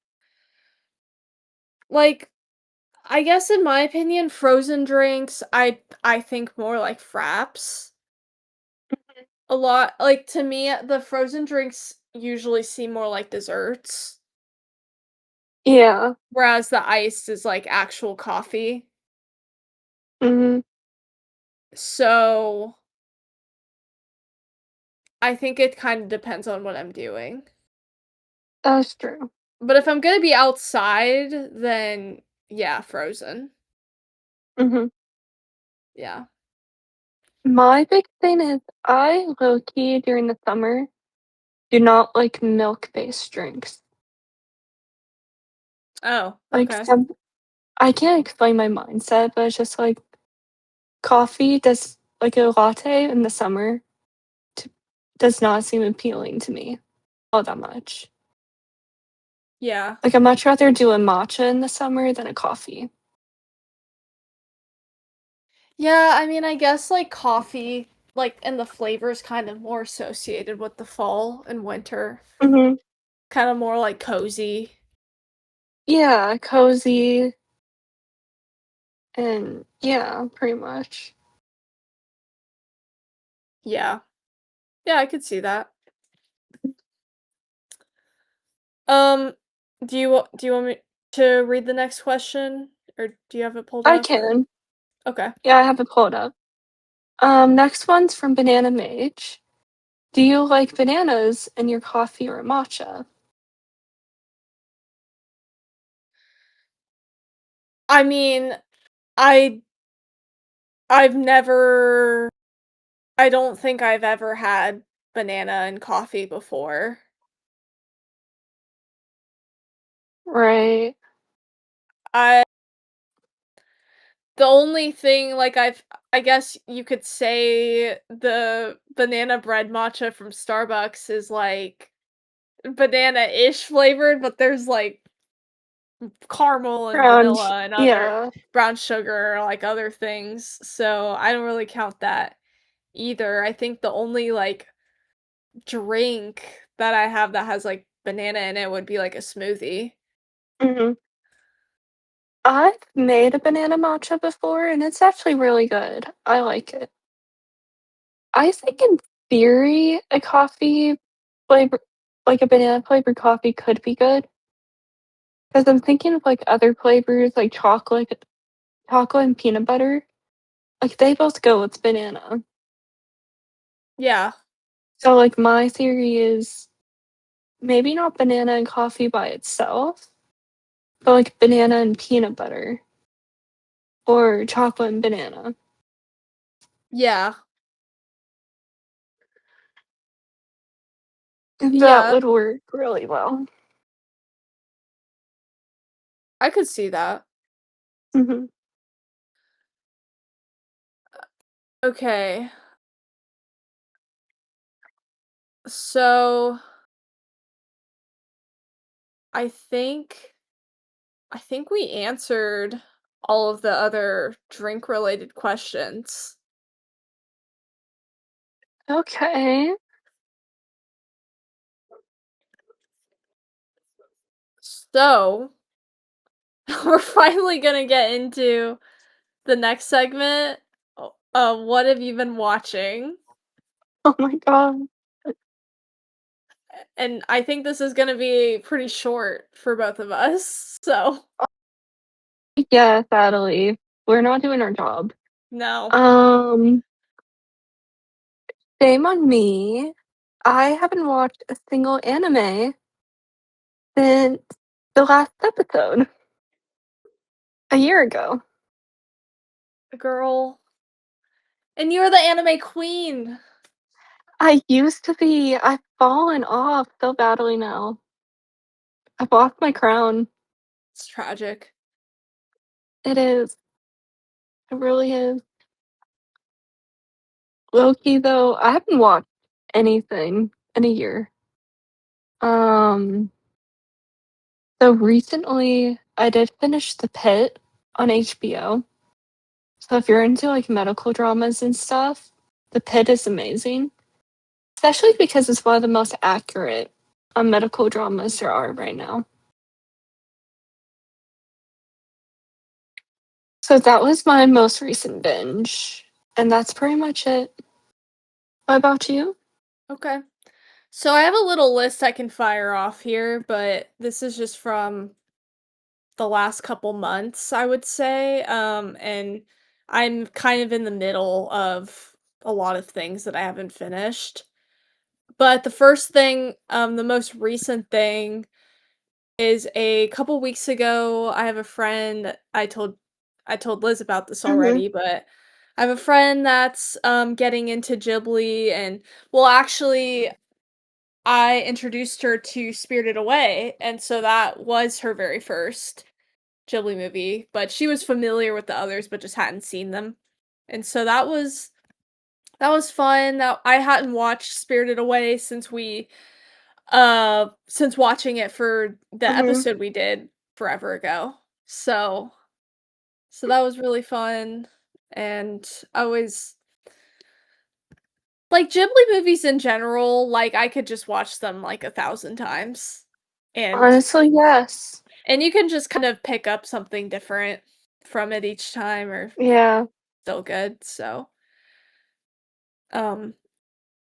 Like, I guess in my opinion, frozen drinks, I think more like fraps. A lot like, to me, the frozen drinks usually seem more like desserts, Yeah. whereas the ice is, like, actual coffee. Mhm. So, I think it kinda depends on what I'm doing. That's true. But if I'm gonna be outside, then, yeah, frozen. Mhm. Yeah. My big thing is I low-key, during the summer, do not like milk-based drinks. Oh, Like, okay. I can't explain my mindset, but it's just like coffee does like a latte in the summer t does not seem appealing to me all that much. Yeah. Like, I'd much rather do a matcha in the summer than a coffee. Yeah, I mean, I guess, like, coffee, like, and the flavor is kind of more associated with the fall and winter. Mhm. Kinda more, like, cozy. Yeah, cozy and yeah, pretty much. Yeah. Yeah, I could see that. Um, do you want me to read the next question, or do you have it pulled I up, or can. okay. Yeah, I have it pulled up. Next one's from Banana Mage. Do you like bananas in your coffee or matcha? I mean, I I've never I don't think I've ever had banana in coffee before. Right. I The only thing, like, I guess you could say the banana bread matcha from Starbucks is, like, banana-ish flavored, but there's, like, caramel and Brown sh vanilla and other yeah. brown sugar, like, other things, so I don't really count that either. I think the only, like, drink that I have that has, like, banana in it would be, like, a smoothie. Mhm. I've made a banana matcha before, and it's actually really good. I like it. I think in theory, a coffee flavor like a banana flavored coffee could be good. Because 'cause I'm thinking of, like, other flavors, like chocolate and peanut butter, like, they both go with banana. Yeah. So, like, my theory is maybe not banana and coffee by itself, but, like, banana and peanut butter or chocolate and banana. Yeah. And that Yeah, would work really well. I could see that. Mhm. Okay. So I think we answered all of the other drink-related questions. Okay. So, we're finally gonna get into the next segment. What have you been watching? Oh my god. And I think this is gonna be pretty short for both of us. So, Yeah, sadly. We're not doing our job. no. Um, Shame on me. I haven't watched a single anime since the last episode a year ago. Girl. And you're the anime queen. I used to be. I've fallen off so badly now. I've lost my crown. It's tragic. It is. It really is. Low-key, though, I haven't watched anything in a year. Um, so recently I did finish The Pit on HBO. So if you're into, like, medical dramas and stuff, The Pit is amazing, especially because it's one of the most accurate, medical dramas there are right now. So that was my most recent binge, and that's pretty much it. What about you? Okay. So I have a little list I can fire off here, but this is just from the last couple months, I would say. And I'm kind of in the middle of a lot of things that I haven't finished. But the first thing, the most recent thing is a couple weeks ago, I have a friend I told Liz about this Mhm, already, but I have a friend that's getting into Ghibli and well actually I introduced her to Spirited Away, and so that was her very first Ghibli movie, but she was familiar with the others but just hadn't seen them. And so that was fun. That I hadn't watched Spirited Away since watching it for the mhm. episode we did forever ago. So that was really fun and I always like Ghibli movies in general, like I could just watch them like 1,000 times. And Honestly, yes. And you can just kind of pick up something different from it each time or Yeah. still good, um,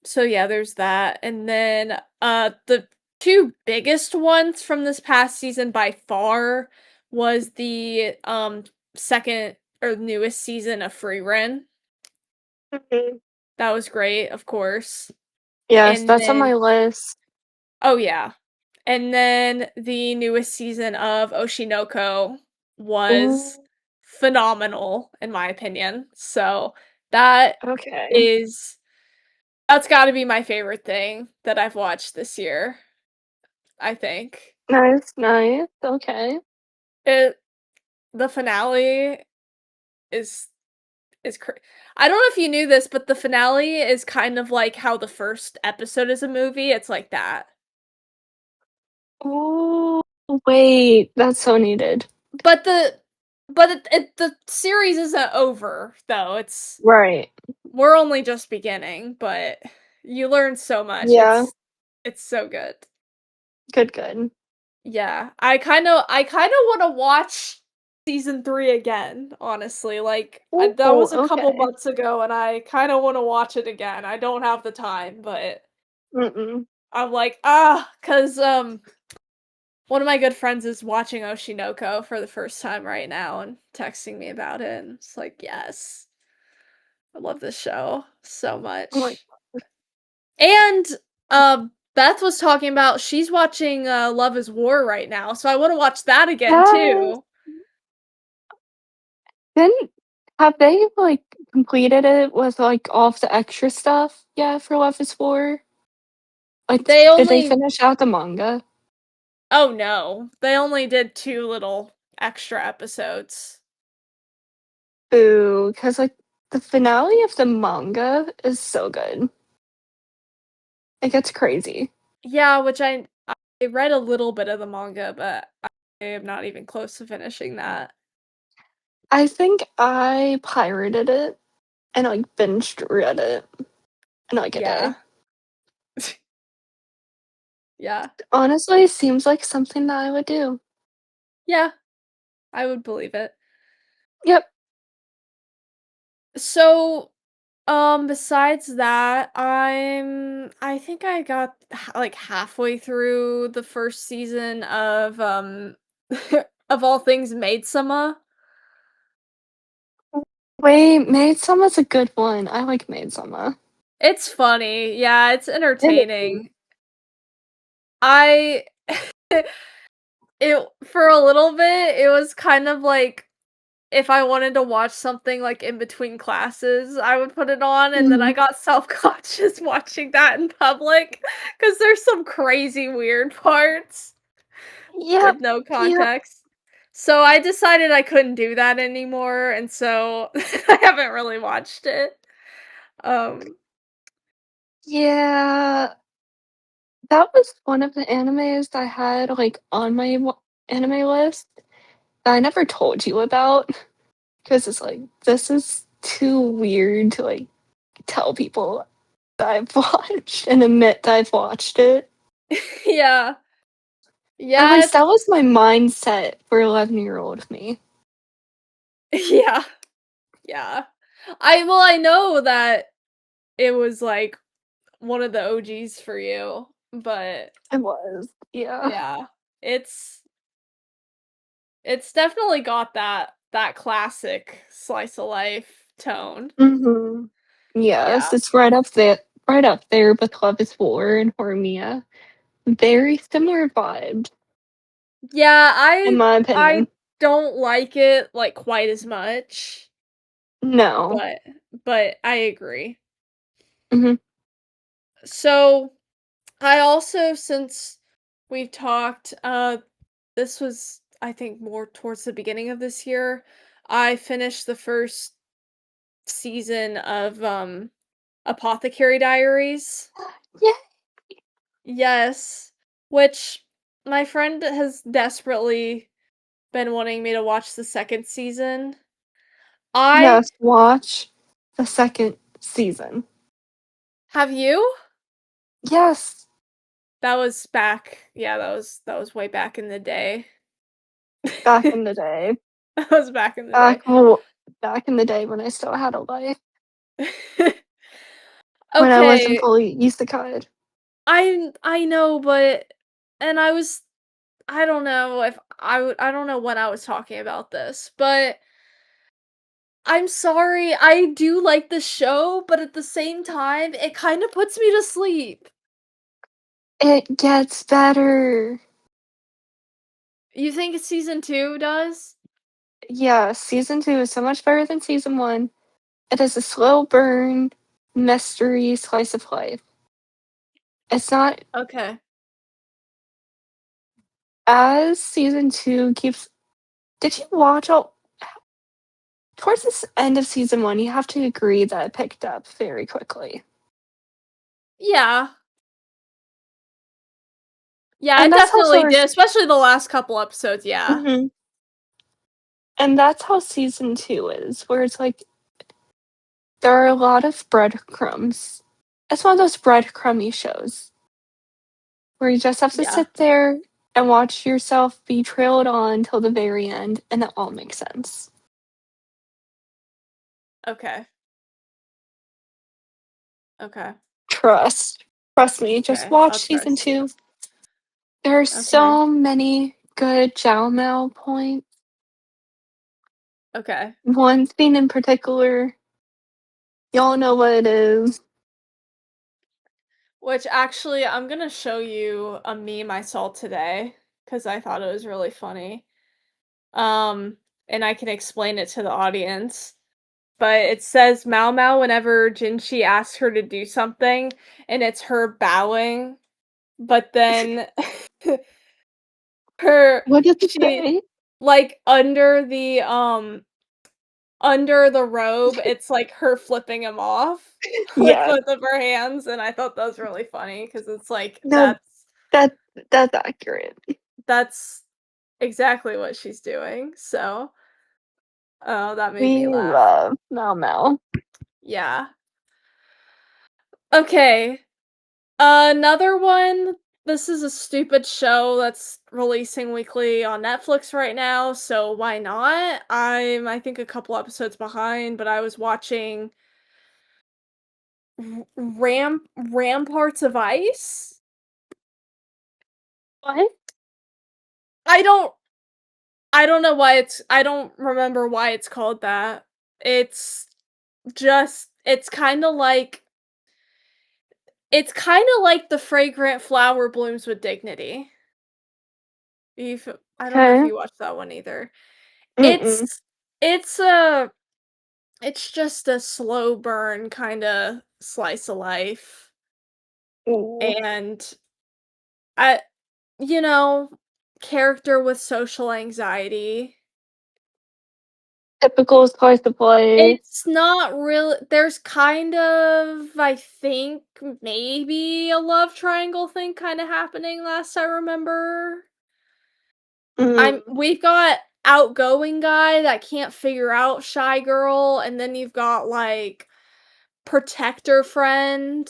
so yeah, there's that, and then, the 2 biggest ones from this past season by far was the, 2nd or newest season of Free Ren. Mhm. That was great, of course, Yes, and that's on then my list. oh, yeah. And then the newest season of Oshinoko was Ooh, phenomenal, in my opinion. So that okay. is that's gotta be my favorite thing that I've watched this year, I think. Nice, nice, okay. It the finale is is cra I don't know if you knew this, but the finale is kind of like how the first episode is a movie, it's like that. Ooh, wait, that's so needed. But the series isn't over, though, Right. we're only just beginning, but you learn so much, Yeah, it's so good. good, good. Yeah, I kinda wanna watch season 3 again, honestly, like, that Ooh, was a couple okay. months ago, and I kinda wanna watch it again, I don't have the time, but Mm-mm. I'm like, 'cause, one of my good friends is watching Oshinoko for the first time right now and texting me about it, and it's like, "Yes." I love this show so Oh my much. And, Beth was talking about she's watching, Love Is War right now, so I wanna watch that again yes! too. Didn't have they, like, completed it with, like, all of the extra stuff yet for Love is War? Like, They did they only finish out the manga? Oh, no. They only did 2 little extra episodes. Boo, 'cause, like, the finale of the manga is so good. It gets crazy. Yeah, which read a little bit of the manga, but I am not even close to finishing that. I think I pirated it and, like, binged read it in, like, a day. Yeah. Yeah. Honestly, seems like something that I would do. Yeah, I would believe it. Yep. So, besides that, I think I got like halfway through the first season of of all things Maid Sama. Wait, Maid-sama's a good one. I like Maid-sama. It's funny. Yeah, it's It is. entertaining. I it for a little bit it was kind of like if I wanted to watch something, like, in between classes, I would put it on, and then I Mhm. got self-conscious watching that in public because there's some crazy weird parts with Yep, no yep, context. So I decided I couldn't do that anymore, and so I haven't really watched it. Um, yeah. That was one of the animes that I had, like, on my anime list that I never told you about because it's like, this is too weird to, like, tell people that I've watched and admit that I've watched it. yeah. At Yeah, least that was my mindset for 11-year-old me. yeah, yeah. I know that it was, like, one of the OGs for you, but I was, yeah. yeah, it's it's definitely got that classic slice of life tone. Mhm. Yes, Yeah. it's right up there with Love is War and Horimiya. Very similar vibe, Yeah, in my I opinion. don't like it, like, quite as much, No. but I agree. Mhm. So, I also since we've talked, this was, I think, more towards the beginning of this year, I finished the first season of, Apothecary Diaries. Yeah. Yes, which my friend has desperately been wanting me to watch the 2nd season. I Yes, watch the 2nd season. have you? Yes, That was back yeah, that was way back in the day. back in the day. That was back in the day. Back well, back in the day when I still had a life, when I wasn't Okay, fully isekai'd. I know, but and I don't know if I don't know when I was talking about this, but I'm sorry, I do like the show, but at the same time, it kinda puts me to sleep. It gets better. You think season 2 does? Yeah, season 2 is so much better than season 1. It is a slow burn, mystery, slice of life. It's not Okay. as season 2 keeps did you watch all towards this end of season 1, you have to agree that it picked up very quickly. Yeah. Yeah, And it that's how definitely Source did, especially the last couple episodes, yeah. Mhm. And that's how season 2 is, where it's like there are a lot of breadcrumbs. It's one of those breadcrumby shows where you just have to Yeah. sit there and watch yourself be trailed on till the very end, and it all makes sense. Okay. Okay. Trust. Trust me, just Okay, watch I'll season trust you. 2. There are Okay. so many good Jiao points. Okay. One scene in particular, y'all know what it is. Which actually, I'm gonna show you a meme I saw today because I thought it was really funny. Um, and I can explain it to the audience. But it says Mao Mao whenever Jinchi asks her to do something, and it's her bowing, but then her What does it she say? like under the robe, it's like her flipping him off with Yes. both of her hands, and I thought that was really funny because it's like No, That's accurate. That's exactly what she's doing, so oh, that made me We laugh. love Mel Mel. Yeah. Okay. Another one, this is a stupid show that's releasing weekly on Netflix right now, so why not? I think a couple episodes behind, but I was watching Ramparts of Ice? What? I don't I don't know why I don't remember why it's called that. It's just it's kinda like The Fragrant Flower Blooms with Dignity. You've I don't know if Okay. you watched that one either. Mm-mm. It's a it's just a slow burn kinda slice of life, Ooh. and I you know, character with social anxiety. Typical slice of life. It's not real there's kind of, I think, maybe a love triangle thing kinda happening last I remember. Mm. We've got outgoing guy that can't figure out shy girl, and then you've got, like, protector friend.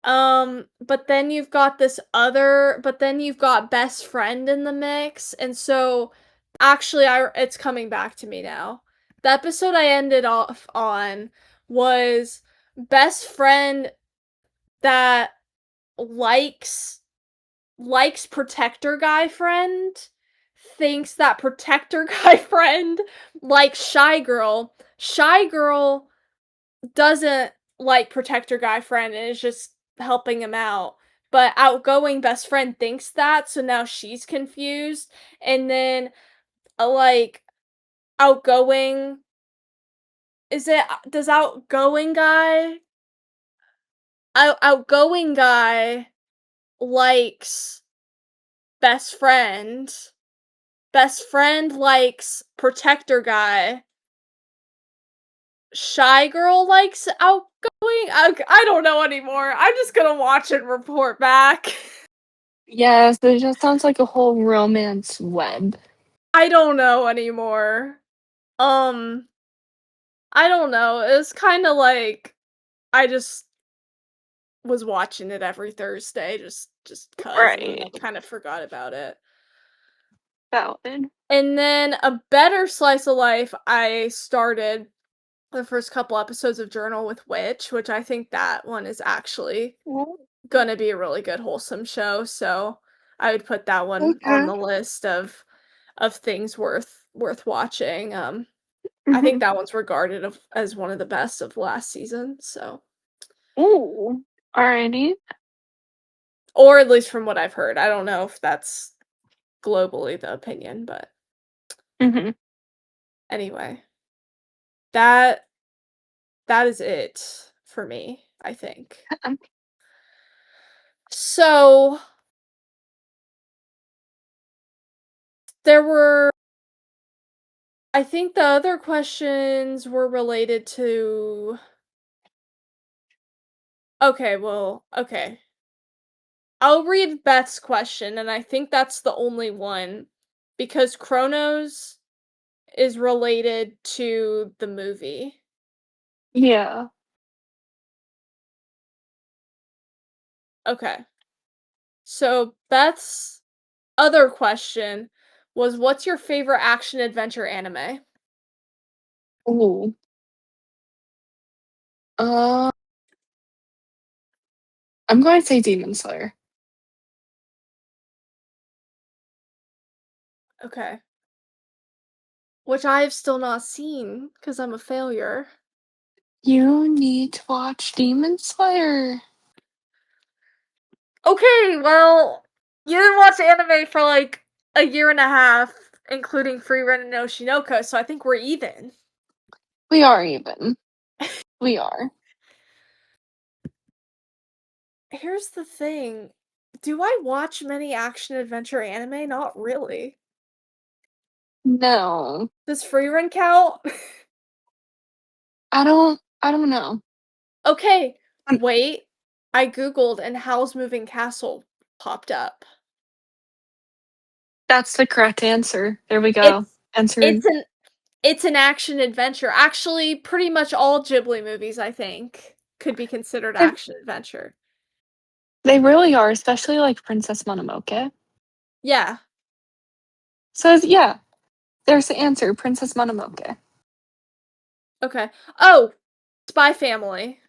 But then you've got best friend in the mix, and so actually I it's coming back to me now. The episode I ended off on was best friend that likes protector guy friend thinks that protector guy friend likes shy girl. Shy girl doesn't like protector guy friend and is just helping him out. But outgoing best friend thinks that, so now she's confused. And then like outgoing is it does outgoing guy likes best friend. Best friend likes protector guy. Shy girl likes outgoing. I don't know anymore. I'm just gonna watch it and report back. Yes, it just sounds like a whole romance web. I don't know anymore. Um, I don't know. It's kind of like I just was watching it every Thursday just cuz and then Right. I kind of forgot about it. Valid. And then a better slice of life I started the first couple episodes of Journal with Witch, which I think that one is actually Well, gonna be a really good wholesome show, so I would put that one on okay. the list of things worth watching. I think Mhm. that one's regarded as one of the best of last season, so Ooh. Alrighty. or at least from what I've heard. I don't know if that's globally the opinion, but Mhm. anyway, that that is it for me, I think. Um, So there were I think the other questions were related to okay. I'll read Beth's question, and I think that's the only one because Chronos is related to the movie. yeah. Okay. So Beth's other question was what's your favorite action adventure anime? Ooh. Uh, I'm going to say Demon Slayer. Okay. Which I've still not seen because I'm a failure. You need to watch Demon Slayer. Okay, well, you didn't watch anime for like a year and a half, including Free Ren and Oshinoko, so I think we're even. We are even. We are. Here's the thing. Do I watch many action adventure anime? Not really. No. Does Free Ren count? I don't know. Okay, Um, wait. I googled and Howl's Moving Castle popped up. That's the correct answer. There we go. It's Answered. it's an it's an action adventure. Actually, pretty much all Ghibli movies, I think, could be considered They, action adventure. they really are, especially like Princess Mononoke. Yeah. So yeah, there's the answer, Princess Mononoke. Okay. Oh, Spy Family.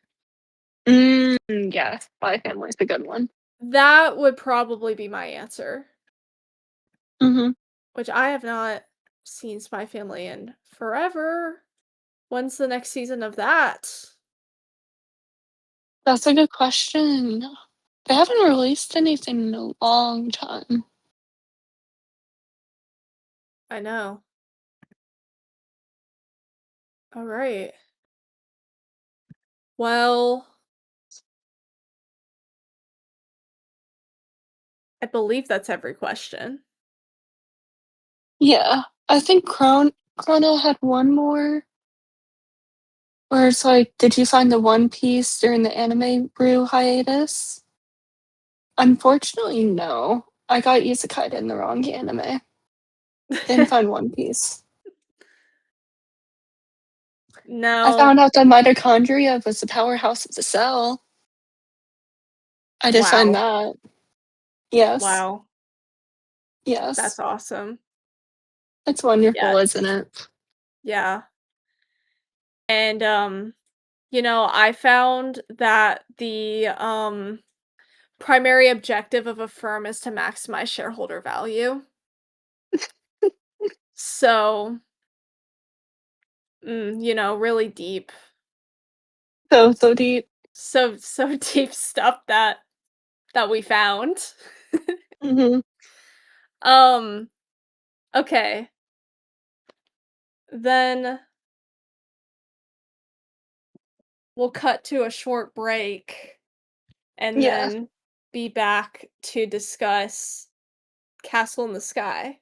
Yes, Spy Family's a good one. That would probably be my answer, Mm-hmm. which I have not seen Spy Family in forever. When's the next season of that? That's a good question. They haven't released anything in a long time. I know. All right. Well, I believe that's every question. Yeah, I think Chrono had one more. Where it's like, did you find the One Piece during the anime Brew hiatus? Unfortunately, no. I got isekai in the wrong anime. Didn't find One Piece. I No. found out that mitochondria was the powerhouse of the cell. I did find Wow. that. Yes. Wow. That's Yes. awesome. It's wonderful, Yes. isn't it? Yeah. And I found that the primary objective of a firm is to maximize shareholder value. So, really deep. So deep. So deep stuff that we found. Hmm. Um, okay. Then we'll cut to a short break and Yeah. then be back to discuss Castle in the Sky.